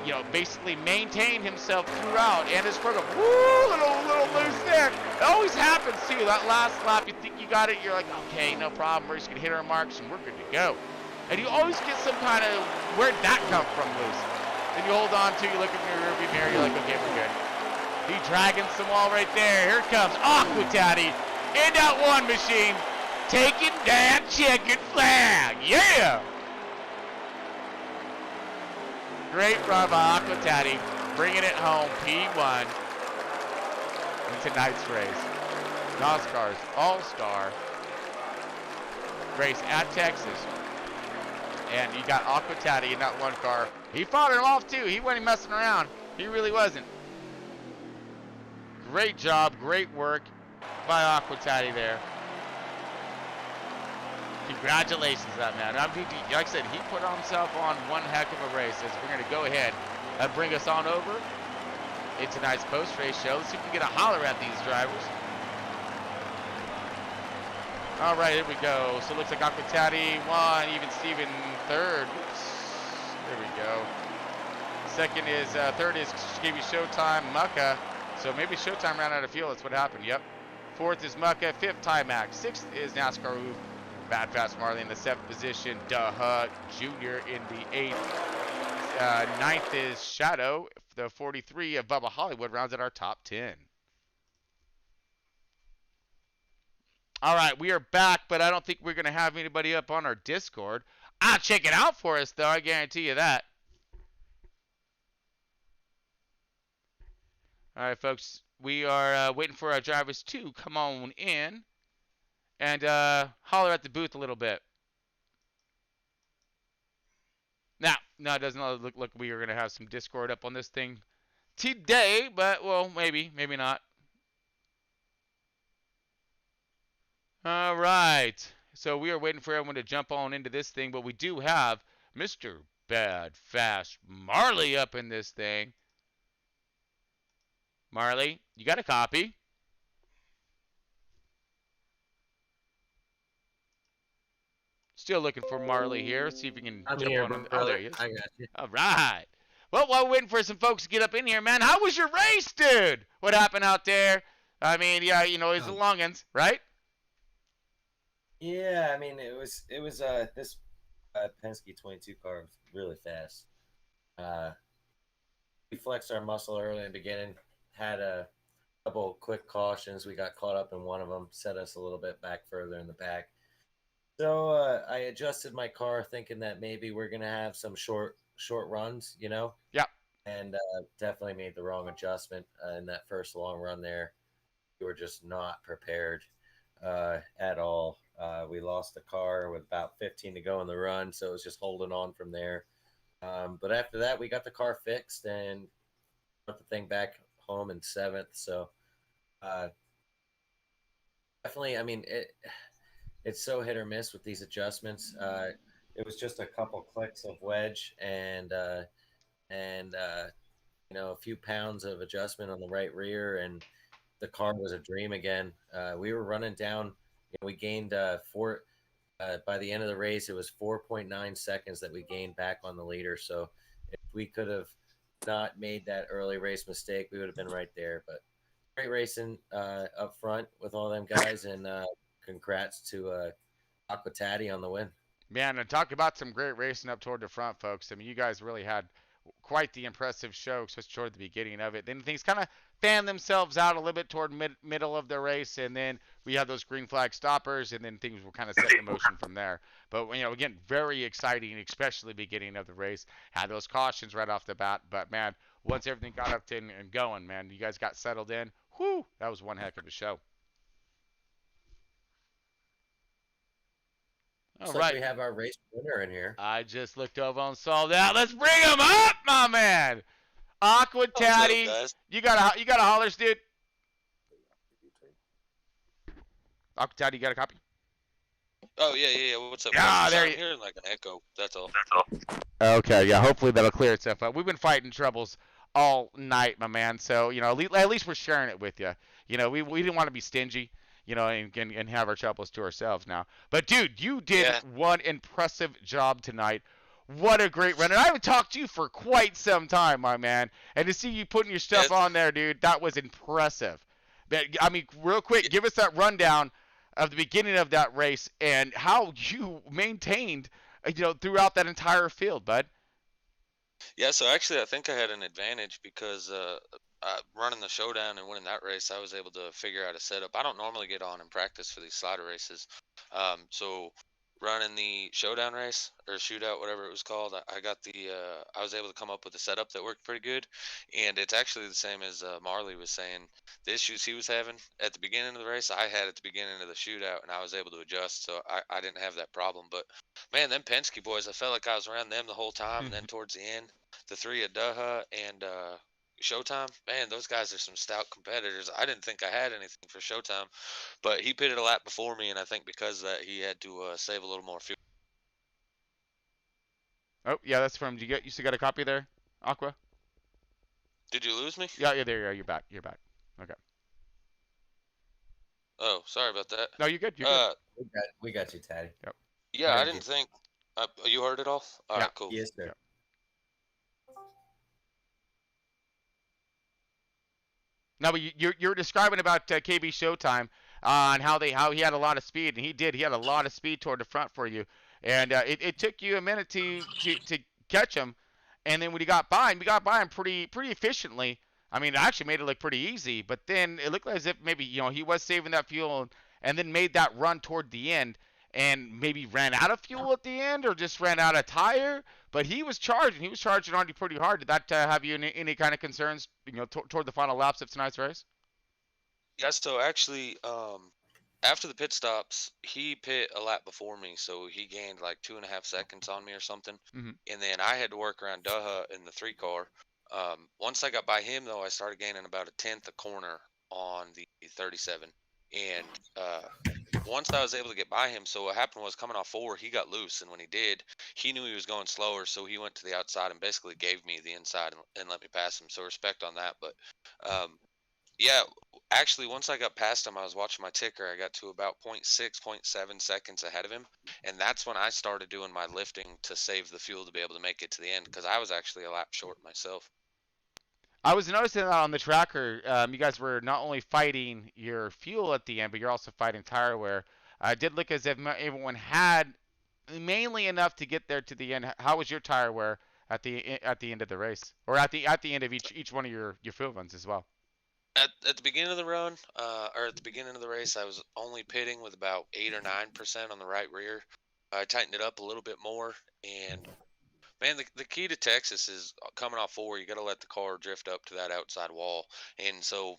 You know, basically maintained himself throughout and his program. Woo, little loose there. It always happens too. That last lap, you think you got it. You're like, okay, no problem. We're just gonna hit our marks and we're good to go. And you always get some kind of, where'd that come from, loose? Then you hold on to, you look in your rearview mirror, you're like, okay, we're good. He dragging some wall right there. Here comes Aquatati in that 1 machine, taking that checkered flag. Yeah! Great run by Aquatati, bringing it home, P1 in tonight's race. NOSSCAR's All-Star race at Texas. And you got Aquatati in that 1 car. He fought him off too. He wasn't messing around. He really wasn't. Great job, great work. by Aquatati there. Congratulations to that man. Like I said, he put himself on one heck of a race. As we're going to go ahead and bring us on over into tonight's post-race show. Let's see if we can get a holler at these drivers. All right, here we go. So it looks like Aquatati won, even Steven third. Oops. There we go. Second is, third is KB Showtime, Mucka. So maybe Showtime ran out of fuel. That's what happened. Yep. Fourth is Mucka. Fifth, Timax. Sixth is NASCAR Oof. Bad Fast Marley in the seventh position. Duh Junior in the eighth. Ninth is Shadow. The 43 of Bubba Hollywood rounds at our top 10. All right, we are back, but I don't think we're going to have anybody up on our Discord. I'll check it out for us, though. I guarantee you that. All right, folks. We are waiting for our drivers to come on in and holler at the booth a little bit. Now, no, it doesn't look like we are going to have some Discord up on this thing today, but, well, maybe not. All right. So we are waiting for everyone to jump on into this thing, but we do have Mr. Bad Fast Marley up in this thing. Marley, you got a copy? Still looking for Marley here. See if we can I'm jump here, on. brother. Oh, there he is. I got you. All right. Well, while we're waiting for some folks to get up in here, man, how was your race, dude? What happened out there? I mean, yeah, you know, it's the longins, right? Yeah, I mean, it was this Penske 22 car was really fast. We flexed our muscle early in the beginning, had a couple quick cautions. We got caught up in one of them, set us a little bit back further in the back. So I adjusted my car, thinking that maybe we're gonna have some short runs, you know. Yeah. And definitely made the wrong adjustment in that first long run there. We were just not prepared at all. We lost the car with about 15 to go in the run, so it was just holding on from there. But after that, we got the car fixed and put the thing back home in seventh. So definitely, I mean, it's so hit or miss with these adjustments. It was just a couple clicks of wedge and you know, a few pounds of adjustment on the right rear, and the car was a dream again. We were running down. You know, we gained four. By the end of the race, it was 4.9 seconds that we gained back on the leader. So if we could have not made that early race mistake, we would have been right there. But great racing up front with all them guys, and congrats to Aquatati on the win. Man, and talk about some great racing up toward the front, folks. I mean, you guys really had quite the impressive show, especially toward the beginning of it. Then things kind of fanned themselves out a little bit toward middle of the race, and then we had those green flag stoppers, and then things were kind of set in motion from there. But, you know, again, very exciting, especially beginning of the race. Had those cautions right off the bat, but, man, once everything got up to and going, man, you guys got settled in. Whew, that was one heck of a show. All Looks right. like we have our race winner in here. I just looked over and saw that. Let's bring him up, my man. Aquatati. You got a hollers, dude. Aquatati, you got a copy? Oh yeah. What's up? Yeah, there I'm you. hearing like an echo. That's all. Okay, yeah. Hopefully that'll clear itself up. We've been fighting troubles all night, my man. So you know, at least we're sharing it with you. You know, we didn't want to be stingy. You know, and have our troubles to ourselves now. But dude, you did one impressive job tonight. What a great run. And I haven't talked to you for quite some time, my man. And to see you putting your stuff on there, dude, that was impressive. But I mean, real quick, give us that rundown of the beginning of that race and how you maintained, you know, throughout that entire field, bud. Yeah, so actually I think I had an advantage because running the showdown and winning that race, I was able to figure out a setup. I don't normally get on in practice for these slider races. So running the showdown race or shootout, whatever it was called, I was able to come up with a setup that worked pretty good. And it's actually the same as Marley was saying. The issues he was having at the beginning of the race, I had at the beginning of the shootout, and I was able to adjust, so I didn't have that problem. But man, them Penske boys, I felt like I was around them the whole time. And then towards the end, the three of Duha and Showtime, man, those guys are some stout competitors. I didn't think I had anything for Showtime, but he pitted a lap before me, and I think because of that he had to save a little more fuel. Oh, yeah, that's from. You still got a copy there, Aqua? Did you lose me? Yeah, there you are. You're back. You're back. Okay. Oh, sorry about that. No, you're good. You're good. We got you, Taddy. Yep. Yeah, I Heard didn't you. think. You heard it all? All Yeah. right, cool. Yes, sir. Yeah. No, but you're describing about KB Showtime and how he had a lot of speed, and he did. He had a lot of speed toward the front for you, and it took you a minute to catch him, and then when he got by him, you got by him pretty efficiently. I mean, it actually made it look pretty easy, but then it looked as if maybe he was saving that fuel and then made that run toward the end, and maybe ran out of fuel at the end or just ran out of tire. But he was charging. He was charging on you pretty hard. Did that have you any kind of concerns, toward the final laps of tonight's race? Yeah, so actually, after the pit stops, he pit a lap before me, so he gained like 2.5 seconds on me or something. Mm-hmm. And then I had to work around Daha in the 3 car. Once I got by him, though, I started gaining about a tenth a corner on the 37. And once I was able to get by him, so what happened was coming off 4, he got loose, and when he did, he knew he was going slower, so he went to the outside and basically gave me the inside and let me pass him. So respect on that, but um, yeah, actually, once I got past him, I was watching my ticker. I got to about 0.6, 0.7 seconds ahead of him, and that's when I started doing my lifting to save the fuel to be able to make it to the end because I was actually a lap short myself. I was noticing that on the tracker, you guys were not only fighting your fuel at the end, but you're also fighting tire wear. It did look as if everyone had mainly enough to get there to the end. How was your tire wear at the end of the race, or at the end of each one of your fuel runs as well? At the beginning of the run, or at the beginning of the race, I was only pitting with about 8 or 9% on the right rear. I tightened it up a little bit more, and man, the key to Texas is coming off 4. You got to let the car drift up to that outside wall, and so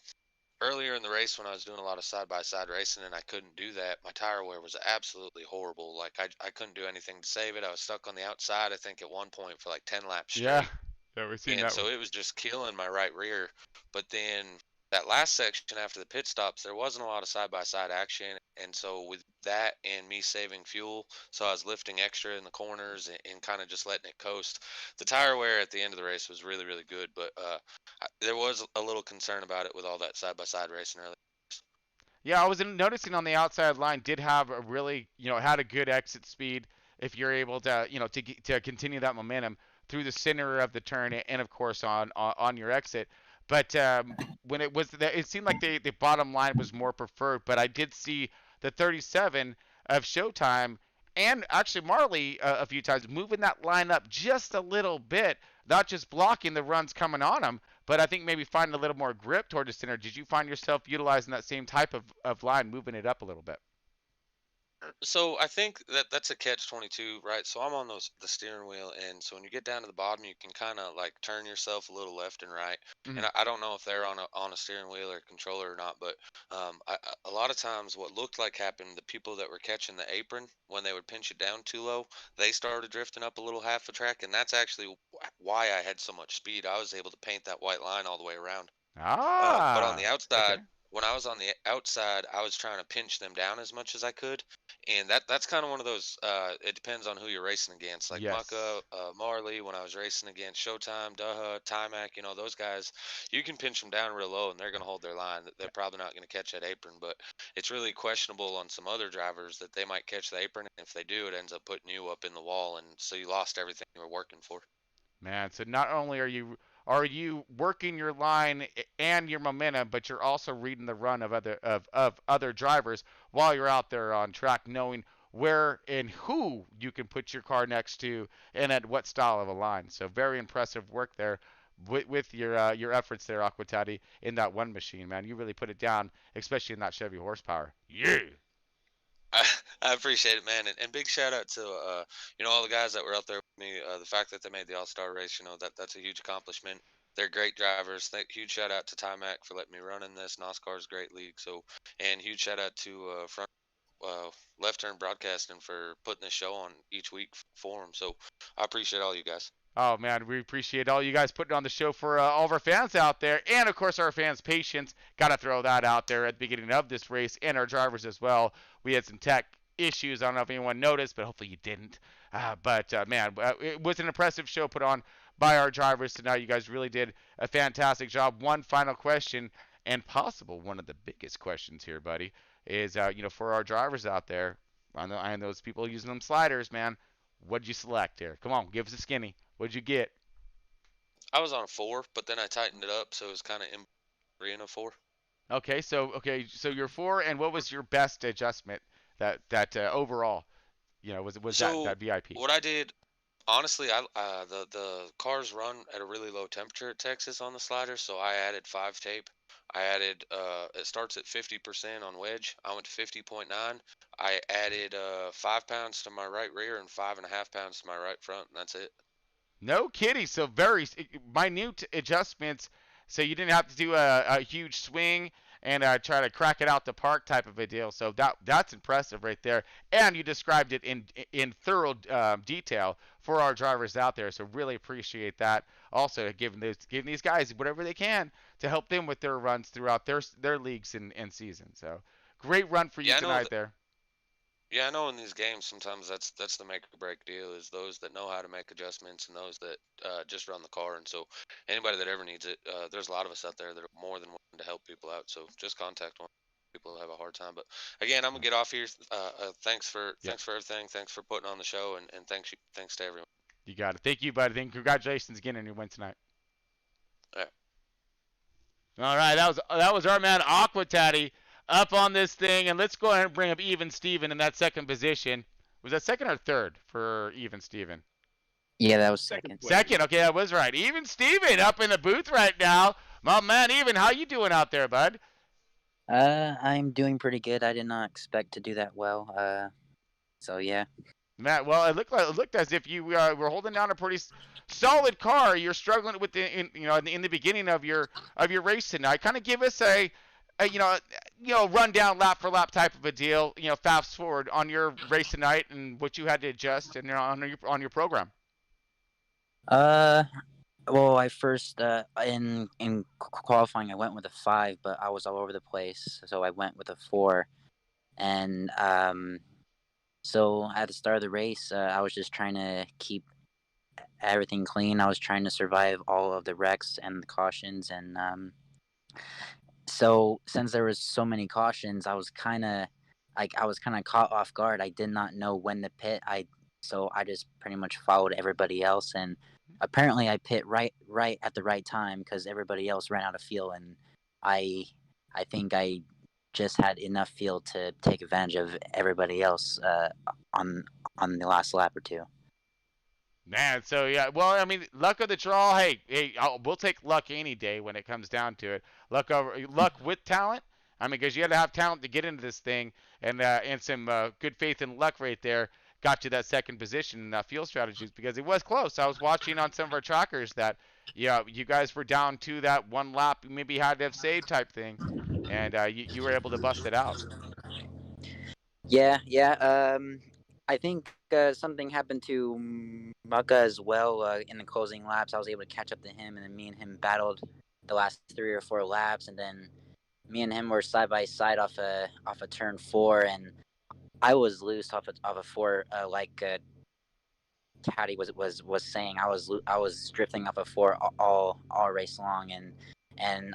earlier in the race when I was doing a lot of side by side racing and I couldn't do that, my tire wear was absolutely horrible. Like I couldn't do anything to save it. I was stuck on the outside, I think at one point for like 10 laps Yeah, straight. yeah, we've seen And that so one. it was just killing my right rear. But then that last section after the pit stops, there wasn't a lot of side by side action. And so with that and me saving fuel, so I was lifting extra in the corners and kind of just letting it coast. The tire wear at the end of the race was really, really good. But there was a little concern about it with all that side by side racing earlier. Yeah, I was noticing on the outside line did have a really, had a good exit speed if you're able to, to continue that momentum through the center of the turn and of course on your exit. But when it seemed like the bottom line was more preferred. But I did see the 37 of Showtime and actually Marley a few times moving that line up just a little bit, not just blocking the runs coming on them, but I think maybe finding a little more grip toward the center. Did you find yourself utilizing that same type of line, moving it up a little bit? So I think that that's a catch 22, right? So I'm on the steering wheel, and so when you get down to the bottom, you can kind of like turn yourself a little left and right. Hmm. And I don't know if they're on a steering wheel or controller or not, but a lot of times what looked like happened, the people that were catching the apron when they would pinch it down too low, they started drifting up a little half a track, and that's actually why I had so much speed. I was able to paint that white line all the way around. But on the Ah, outside, okay. when I was on the outside, I was trying to pinch them down as much as I could, and that's kind of one of those. It depends on who you're racing against. Like Yes. Mucka, Marley, when I was racing against Showtime, Daha, Timac, those guys, you can pinch them down real low, and they're going to hold their line. They're probably not going to catch that apron, but it's really questionable on some other drivers that they might catch the apron. And if they do, it ends up putting you up in the wall, and so you lost everything you were working for. Man, so not only are you working your line and your momentum, but you're also reading the run of other drivers while you're out there on track, knowing where and who you can put your car next to and at what style of a line. So very impressive work there with your efforts there, Aquatati, in that one machine, man. You really put it down, especially in that Chevy horsepower. Yeah. I appreciate it, man, and big shout out to all the guys that were out there with me. The fact that they made the All Star race, that's a huge accomplishment. They're great drivers. Huge shout out to Timac for letting me run in this. NOSSCAR is a great league. So, and huge shout out to Front. Left Turn Broadcasting for putting this show on each week for them. So I appreciate all you guys. Oh man, we appreciate all you guys putting on the show for all of our fans out there, and of course our fans' patience. Got to throw that out there at the beginning of this race, and our drivers as well. We had some tech issues. I don't know if anyone noticed, but hopefully you didn't. Man, it was an impressive show put on by our drivers tonight. You guys really did a fantastic job. One final question, and possible one of the biggest questions here, buddy, is for our drivers out there, I know those people using them sliders, man. What'd you select here? Come on, give us a skinny. What'd you get? I was on a 4, but then I tightened it up, so it was kind of in 3 and a 4. So you're 4, and what was your best adjustment that overall? Was So that VIP? what I did, honestly, the cars run at a really low temperature at Texas on the slider, so I added 5 tape. I added it starts at 50% on wedge. I went to 50.9. I added 5 pounds to my right rear and 5.5 pounds to my right front, and that's it. No kidding. So very minute adjustments. So you didn't have to do a huge swing and try to crack it out the park type of a deal. So that's impressive right there. And you described it in thorough detail for our drivers out there. So really appreciate that. Also giving these guys whatever they can to help them with their runs throughout their leagues and seasons. So great run for you tonight there. Yeah, I know in these games sometimes that's the make or break deal is those that know how to make adjustments and those that just run the car. And so anybody that ever needs it, there's a lot of us out there that are more than willing to help people out. So just contact one. People have a hard time. But again, I'm gonna get off here. Thanks for everything. Thanks for putting on the show, and thanks to everyone. You got it. Thank you, buddy. Congratulations again on your win tonight. All right, that was our man Aqua Tatty up on this thing, and let's go ahead and bring up Even Steven in that second position. Was that second or third for Even Steven? Yeah, that was second. Second, okay, that was right. Even Steven up in the booth right now. My man, Even, how you doing out there, bud? I'm doing pretty good. I did not expect to do that well. So yeah. Matt, well, it looked as if you were holding down a pretty solid car. You're struggling with in the beginning of your race tonight. Kind of give us a rundown lap for lap type of a deal. Fast forward on your race tonight and what you had to adjust and on your program. Well, I first in qualifying I went with a 5, but I was all over the place, so I went with a 4, and so at the start of the race, I was just trying to keep everything clean. I was trying to survive all of the wrecks and the cautions, and so since there was so many cautions, I was kind of caught off guard. I did not know when to pit. So I just pretty much followed everybody else, and apparently I pit right at the right time because everybody else ran out of fuel, and I think I just had enough fuel to take advantage of everybody else on the last lap or two. Man, so yeah, well, I mean, luck of the draw. Hey, we'll take luck any day when it comes down to it. Luck with talent. I mean, because you had to have talent to get into this thing, and some good faith and luck right there got you that second position in fuel strategies because it was close. I was watching on some of our trackers that, you guys were down to that one lap, you maybe had to have saved type thing, and you were able to bust it out. Yeah. I think something happened to Mucka as well in the closing laps. I was able to catch up to him, and then me and him battled the last 3 or 4 laps, and then me and him were side by side off a turn 4, and I was loose off a 4, like Caddy was saying. I was drifting off a 4 all race long, and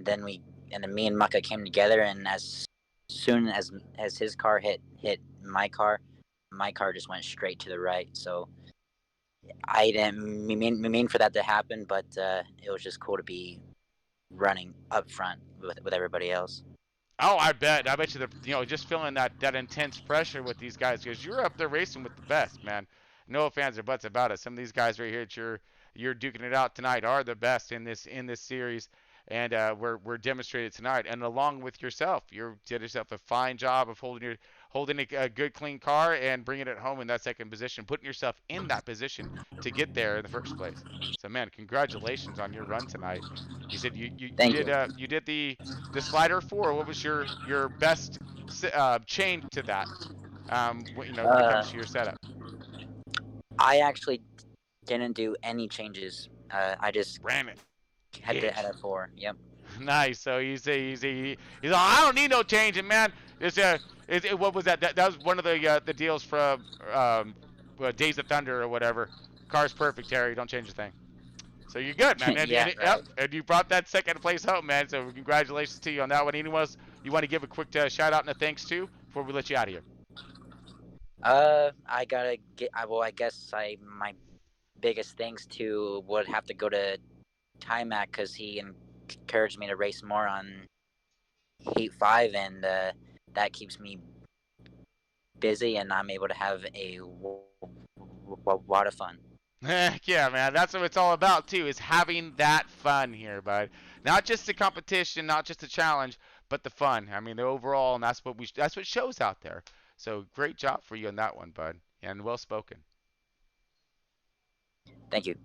then me and Mucka came together, and as soon as his car hit my car just went straight to the right. So I didn't mean for that to happen, but it was just cool to be running up front with everybody else. Oh, I bet you just feeling that intense pressure with these guys because you're up there racing with the best, man. No fans or buts about it. Some of these guys right here that you're duking it out tonight are the best in this series, and we're demonstrated tonight. And along with yourself, you did yourself a fine job of holding a good clean car and bringing it home in that second position, putting yourself in that position to get there in the first place. So man, congratulations on your run tonight. You said you did the slider 4. What was your best change to that? When it Uh, comes to your setup. I actually didn't do any changes. I just Ram it. kept it Yes. at a 4. Yep. Nice. So he's all, I don't need no change, and man, what was that? That was one of the deals from Days of Thunder or whatever. Car's perfect, Terry. Don't change a thing. So you're good, man. Yeah, right. And you brought that second place home, man. So congratulations to you on that one. Anyone else you want to give a quick shout out and a thanks to before we let you out of here? I gotta get. I guess my biggest thanks to would have to go to Timac because he encouraged me to race more on Heat 5, and that keeps me busy, and I'm able to have a lot of fun. Heck yeah, man. That's what it's all about too, is having that fun here, bud. Not just the competition, not just the challenge, but the fun. I mean, the overall, and that's what shows out there. So great job for you on that one, bud, and well spoken. Thank you.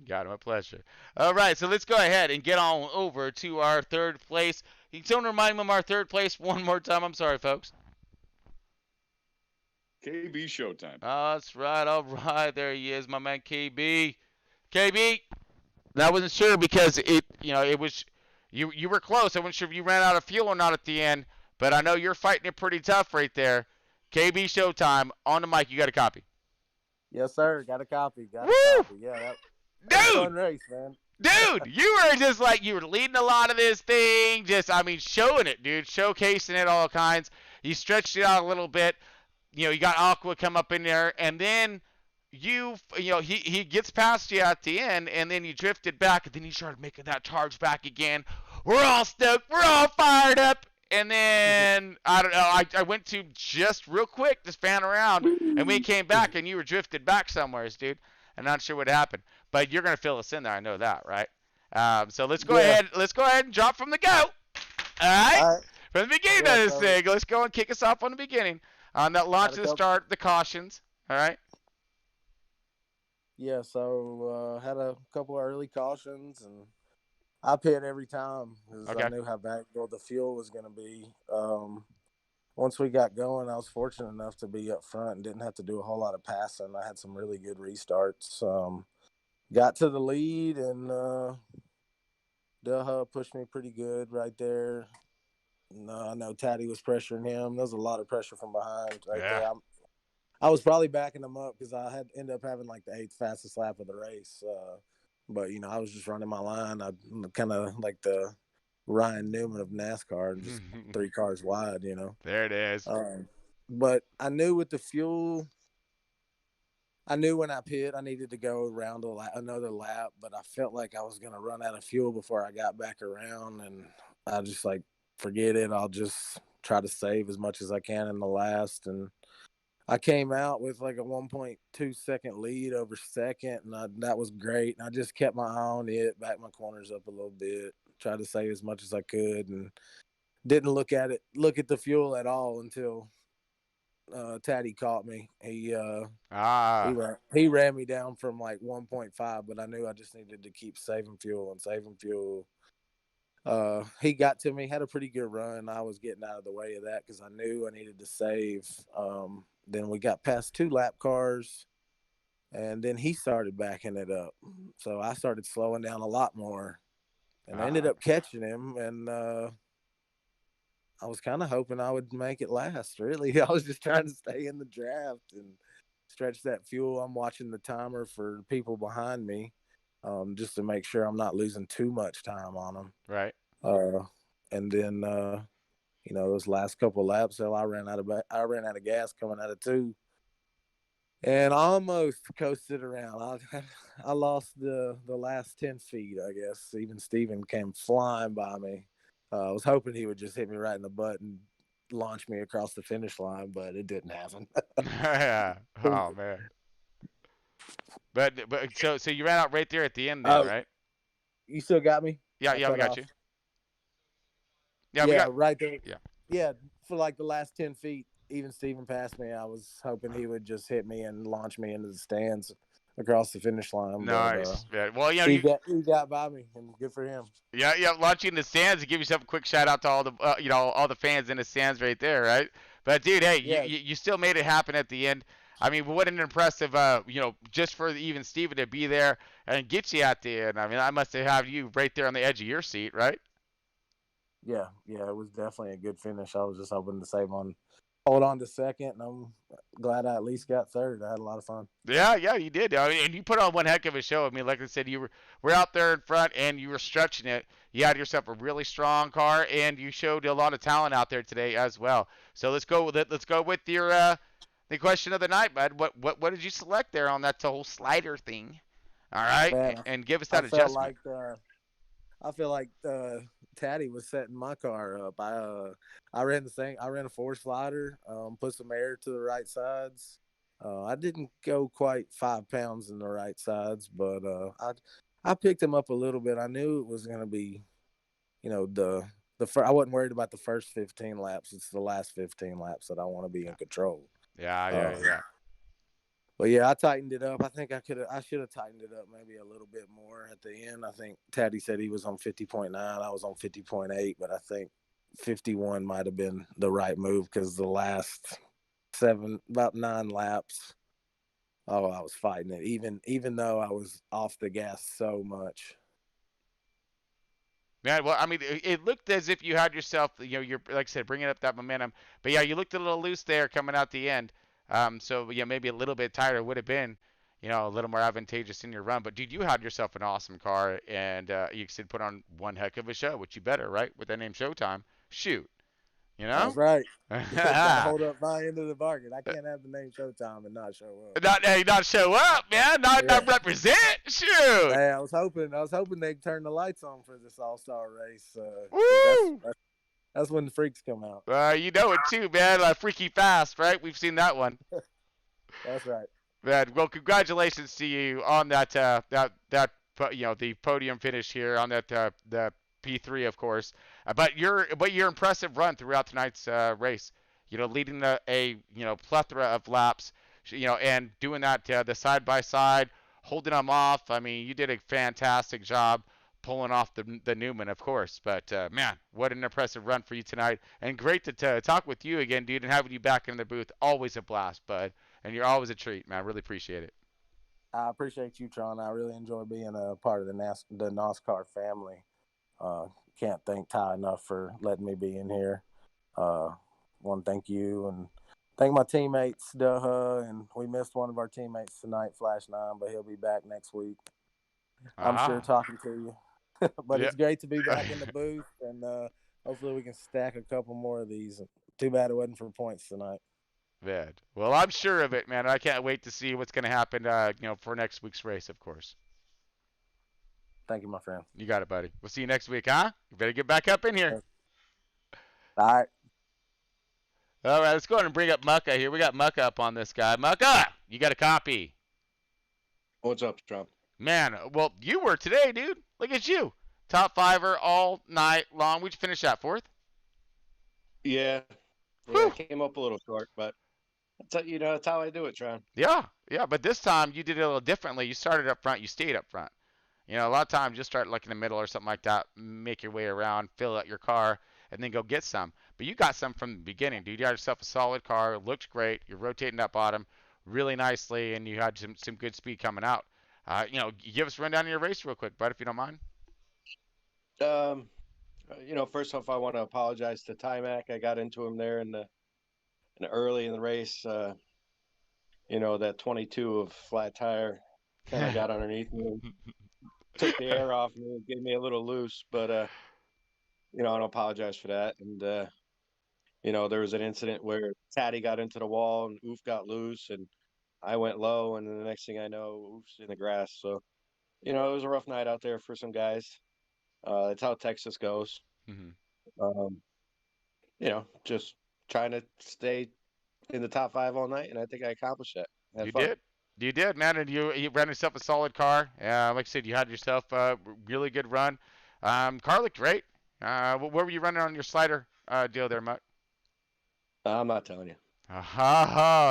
Got it, my pleasure. All right, so let's go ahead and get on over to our third place. Can someone remind me of our third place one more time? I'm sorry, folks. KB Showtime. Oh, that's right. All right, there he is, my man KB. KB, I wasn't sure because it was you were close. I wasn't sure if you ran out of fuel or not at the end, but I know you're fighting it pretty tough right there. KB Showtime on the mic. You got a copy. Yes, sir. Got a copy. Got Woo! a copy. Yeah, that's a Dude! fun race, man. Dude, you were just like you were leading a lot of this thing. Showing it, dude, showcasing it all kinds. You stretched it out a little bit. You got Aqua come up in there, and then he gets past you at the end, and then you drifted back, and then you started making that charge back again. We're all stoked. We're all fired up. And then, I don't know, I went to just real quick, just fan around, and we came back, and you were drifted back somewhere, dude. I'm not sure what happened. But you're going to fill us in there. I know that, right? So let's go ahead and drop from the go. All right? From the beginning of this thing. Let's go and kick us off on the beginning. On that launch and start, the cautions. All right? Yeah, so had a couple of early cautions, and I pit every time because I knew how backfilled the fuel was going to be. Once we got going, I was fortunate enough to be up front and didn't have to do a whole lot of passing. I had some really good restarts. Got to the lead, and Delha pushed me pretty good right there. I know Taddy was pressuring him. There was a lot of pressure from behind there. I was probably backing him up because I had ended up having like the 8th fastest lap of the race. But, I was just running my line. I'm kind of like the Ryan Newman of NASCAR and just 3 cars wide, There it is. But I knew with the fuel, I knew when I pit I needed to go around another lap, but I felt like I was going to run out of fuel before I got back around, and I just forget it. I'll just try to save as much as I can in the last, and I came out with like a 1.2 second lead over second, and that was great. And I just kept my eye on it, backed my corners up a little bit, tried to save as much as I could, and didn't look at the fuel at all until Taddy caught me. He ran me down from like 1.5, but I knew I just needed to keep saving fuel. He got to me, had a pretty good run. I was getting out of the way of that because I knew I needed to save. Then we got past 2 lap cars, and then he started backing it up. So I started slowing down a lot more, and I ended up catching him, and I was kind of hoping I would make it last, really. I was just trying to stay in the draft and stretch that fuel. I'm watching the timer for people behind me, just to make sure I'm not losing too much time on them. Right. And then, those last couple of laps, I ran out of gas coming out of 2, and almost coasted around. I lost the last 10 feet, I guess. Even Steven came flying by me. I was hoping he would just hit me right in the butt and launch me across the finish line, but it didn't happen. Yeah. Oh man. But so you ran out right there at the end, then, right? You still got me? Yeah, we got off. you. Yeah, we got right there. Yeah. For like the last 10 feet, even Steven passed me. I was hoping he would just hit me and launch me into the stands across the finish line. Nice. But, well, he got by me, and good for him. Yeah, launching in the stands to give yourself a quick shout out to all the all the fans in the stands right there, right? But dude, hey, Yeah. you still made it happen at the end. I mean, what an impressive, just for even Steven to be there and get you at the end. I mean, I must have had you right there on the edge of your seat, right? Yeah, it was definitely a good finish. I was just hoping to hold on to second, and I'm glad I at least got third. I had a lot of fun. Yeah, you did. I mean, and you put on one heck of a show. I mean, like I said, were out there in front and you were stretching it. You had yourself a really strong car, and you showed a lot of talent out there today as well. So let's go with it. Let's go with your the question of the night, bud. What did you select there on that whole slider thing? All right, Man, and give us I that felt adjustment. I feel like Taddy was setting my car up. I ran a four slider, put some air to the right sides. I didn't go quite 5 pounds in the right sides, but I picked him up a little bit. I knew it was going to be, I wasn't worried about the first 15 laps. It's the last 15 laps that I want to be in control. Yeah. But yeah, I tightened it up. I think I should have tightened it up maybe a little bit more at the end. I think Taddy said he was on 50.9. I was on 50.8, but I think 51 might have been the right move because the last about 9 laps, I was fighting it, even though I was off the gas so much. Man, well, I mean, it looked as if you had yourself, you're like I said, bringing up that momentum. But yeah, you looked a little loose there coming out the end. So yeah, maybe a little bit tighter would have been, a little more advantageous in your run. But dude, you had yourself an awesome car, and you said put on one heck of a show, which you better, right? With that name Showtime, shoot, That's right. Gotta hold up my end of the bargain. I can't have the name Showtime and not show up. Not show up, man. Not represent. Shoot. Hey, I was hoping they'd turn the lights on for this All-Star race. Woo! That's when the freaks come out. You know it too, man. Freaky Fast, right? We've seen that one. That's right. Man, well, congratulations to you on that the podium finish here on that the P3, of course. But your impressive run throughout tonight's race. Leading a plethora of laps. And doing that the side by side, holding them off. I mean, you did a fantastic job pulling off the Newman, of course. But man, what an impressive run for you tonight, and great to talk with you again, dude, and having you back in the booth. Always a blast, bud, and you're always a treat, man. I really appreciate it. I appreciate you, Tron. I really enjoy being a part of the NOSSCAR family. Can't thank Ty enough for letting me be in here. Want to thank you and thank my teammates, Duha, and we missed one of our teammates tonight, Flash 9, but he'll be back next week. I'm sure talking to you. But It's great to be back in the booth, and hopefully we can stack a couple more of these. Too bad it wasn't for points tonight. Man. Well, I'm sure of it, man. I can't wait to see what's going to happen, for next week's race, of course. Thank you, my friend. You got it, buddy. We'll see you next week, huh? You better get back up in here. All right. All right, let's go ahead and bring up Mucka here. We got Mucka up on this guy. Mucka, you got a copy. What's up, Trump? Man, well, you were today, dude. Look at you. Top fiver all night long. We'd finish that fourth. Yeah, I came up a little short, but that's how I do it, Tron. Yeah, but this time you did it a little differently. You started up front. You stayed up front. A lot of times you'll start like in the middle or something like that, make your way around, fill out your car, and then go get some. But you got some from the beginning, dude. You had yourself a solid car. Looked great. You're rotating that bottom really nicely, and you had some good speed coming out. Give us a rundown of your race real quick, bud, if you don't mind. First off, I want to apologize to Timac. I got into him there early in the race. That 22 of flat tire kind of got underneath me, took the air off me, gave me a little loose. But I don't apologize for that. And there was an incident where Taddy got into the wall and Oof got loose, and I went low, and then the next thing I know, Oof's in the grass. So, it was a rough night out there for some guys. That's how Texas goes. Mm-hmm. Just trying to stay in the top 5 all night, and I think I accomplished that. You did, man, and you ran yourself a solid car. Like I said, you had yourself a really good run. Car looked great. What were you running on your slider deal there, Muck? I'm not telling you.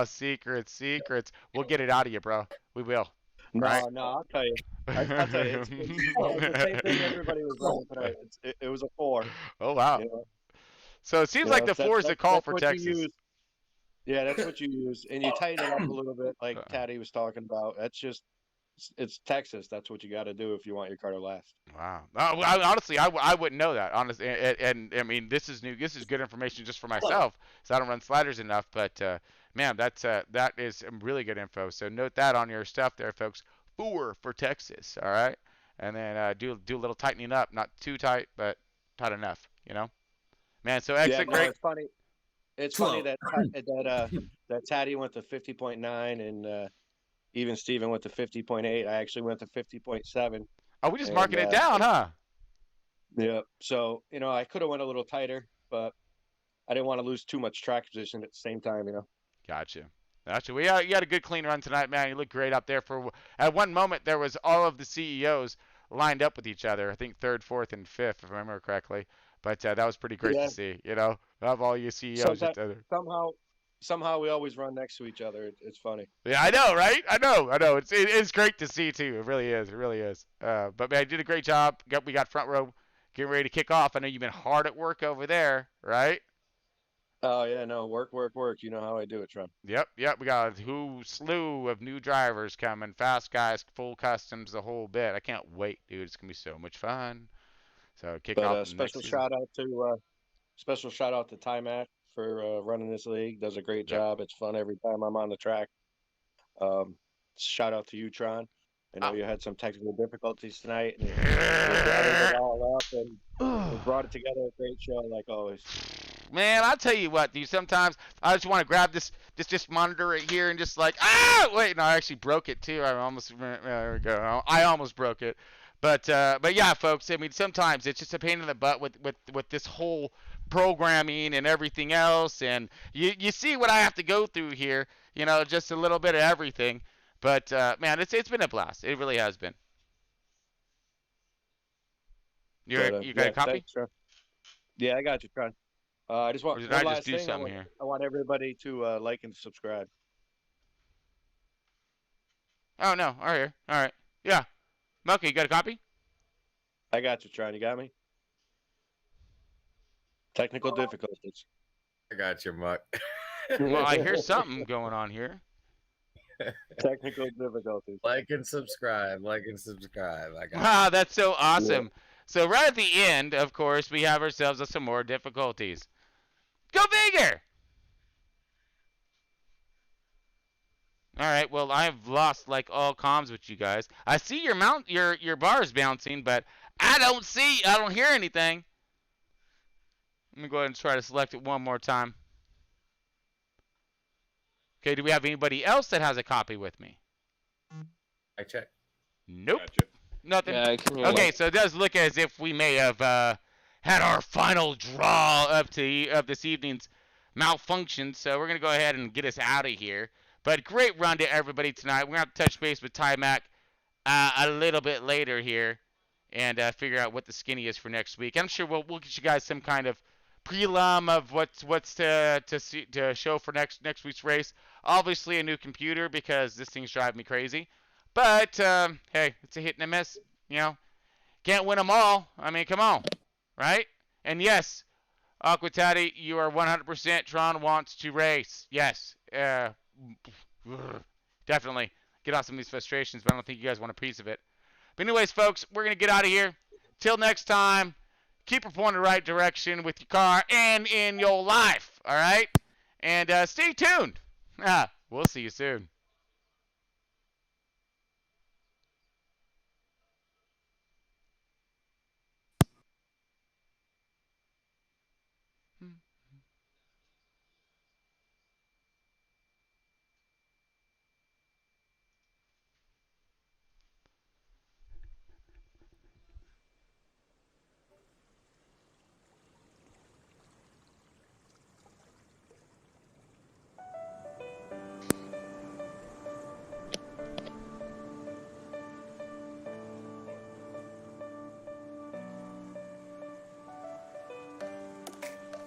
Secrets. We'll get it out of you, bro. We will. No, right? No, I'll tell you. It's the same thing everybody was running tonight. It was a 4. Oh, wow. So it seems like the 4 is the call for Texas. Yeah, that's what you use, and you tighten it up a little bit, like Taddy was talking about. That's just it's Texas. That's what you got to do if you want your car to last. Wow. Honestly, I wouldn't know that. Honestly, and I mean, this is new. This is good information just for myself, so I don't run sliders enough. But man, that is some really good info. So note that on your stuff there, folks. 4 for Texas. All right, and then do a little tightening up, not too tight, but tight enough. You know, man. So Yeah, exit no, great. it's funny. It's funny that that Taddy went to 50.9 and even Steven went to 50.8. I actually went to 50.7. Oh, we just And marking it down, huh? yeah, so I could have went a little tighter, but I didn't want to lose too much track position at the same time. Gotcha. Gotcha. You had a good clean run tonight, man. You looked great out there. At one moment, there was all of the CEOs lined up with each other. I think third, fourth, and fifth, if I remember correctly. But that was pretty great to see. Have all you CEOs. Somehow we always run next to each other. It's funny. Yeah, I know, right? I know. It's great to see too. It really is. It really is. But man, you did a great job. We got front row getting ready to kick off. I know you've been hard at work over there, right? Oh yeah, no, work. You know how I do it, Tron. Yep. We got a slew of new drivers coming, fast guys, full customs, the whole bit. I can't wait, dude. It's gonna be so much fun. So kicking off the next season. Special shout out to Ty-Mac for running this league. Does a great job. It's fun every time I'm on the track. Shout out to you, Tron. I know you had some technical difficulties tonight, and you gathered it all up and brought it together. A great show, like always. Man, I'll tell you what, dude. Sometimes I just want to grab this monitor right here and just like, wait, no, I actually broke it too. There we go. I almost broke it. But yeah, folks. I mean, sometimes it's just a pain in the butt with this whole programming and everything else. And you see what I have to go through here. Just a little bit of everything. But man, it's been a blast. It really has been. You got a copy? Thanks, Tron. Yeah, I got you, Tron. I just want one last thing. I want everybody to like and subscribe. Oh no! All right. Yeah, Monkey, you got a copy? I got you, Tron. You got me? Technical difficulties. I got you, Muck. Well, I hear something going on here. Technical difficulties. Like and subscribe. Wow, that's so awesome. Yeah. So right at the end, of course, we have ourselves some more difficulties. Go figure! All right, well, I've lost like all comms with you guys. I see your bar is bouncing, but I don't hear anything. Let me go ahead and try to select it one more time. Okay, do we have anybody else that has a copy with me? I check. Nope. Gotcha. Nothing. Yeah, I can hear Okay, you. so it does look as if we may have had our final draw of this evening's malfunction. So we're going to go ahead and get us out of here. But great run to everybody tonight. We're going to have to touch base with Ty-Mac a little bit later here and figure out what the skinny is for next week. I'm sure we'll get you guys some kind of prelim of what's to show for next week's race. Obviously a new computer because this thing's driving me crazy. But hey, it's a hit and a miss. Can't win them all. I mean, come on, right? And yes, Aquatati, you are 100%. Tron wants to race. Yes, definitely get off some of these frustrations. But I don't think you guys want a piece of it. But anyways, folks, we're gonna get out of here. Till next time. Keep her pointed the right direction with your car and in your life, all right? And stay tuned. We'll see you soon.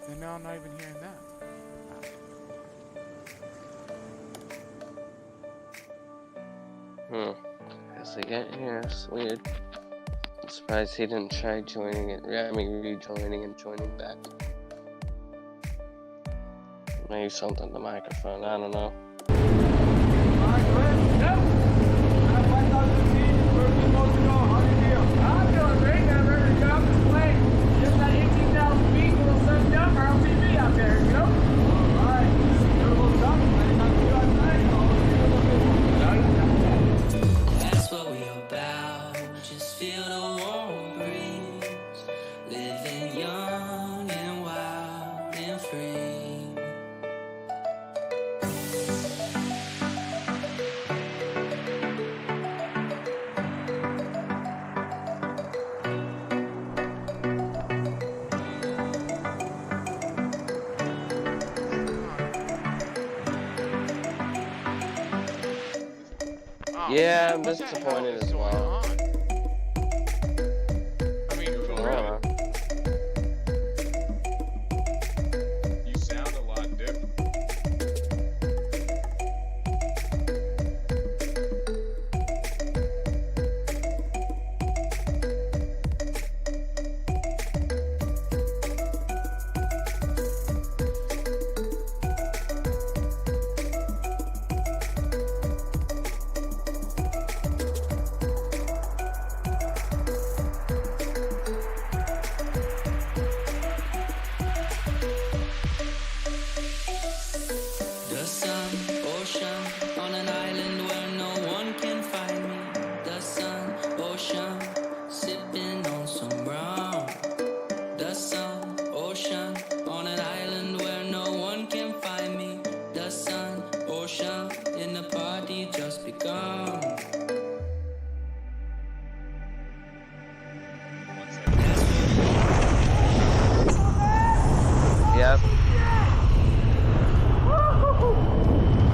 And now I'm not even hearing that. Guess I get here. It's weird. I'm surprised he didn't try joining it. I mean, rejoining and joining back. Maybe something the microphone. I don't know. I'm doing great. I'm ready to go up this plane. Just got 18,000 feet, a little sun jump, or LTB out there, you know? All right, do a little jump. That's what we about. Just feel the warm breeze. Living young and wild and free. Yeah, I'm disappointed as well. I mean, for real. You sound a lot different. The sun, ocean, on an island where no one can find me. The sun, ocean, sipping on some rum. The sun, ocean, on an island where no one can find me. The sun, ocean, in the party just begun. Yep.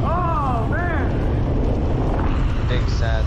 Oh, man. Big sad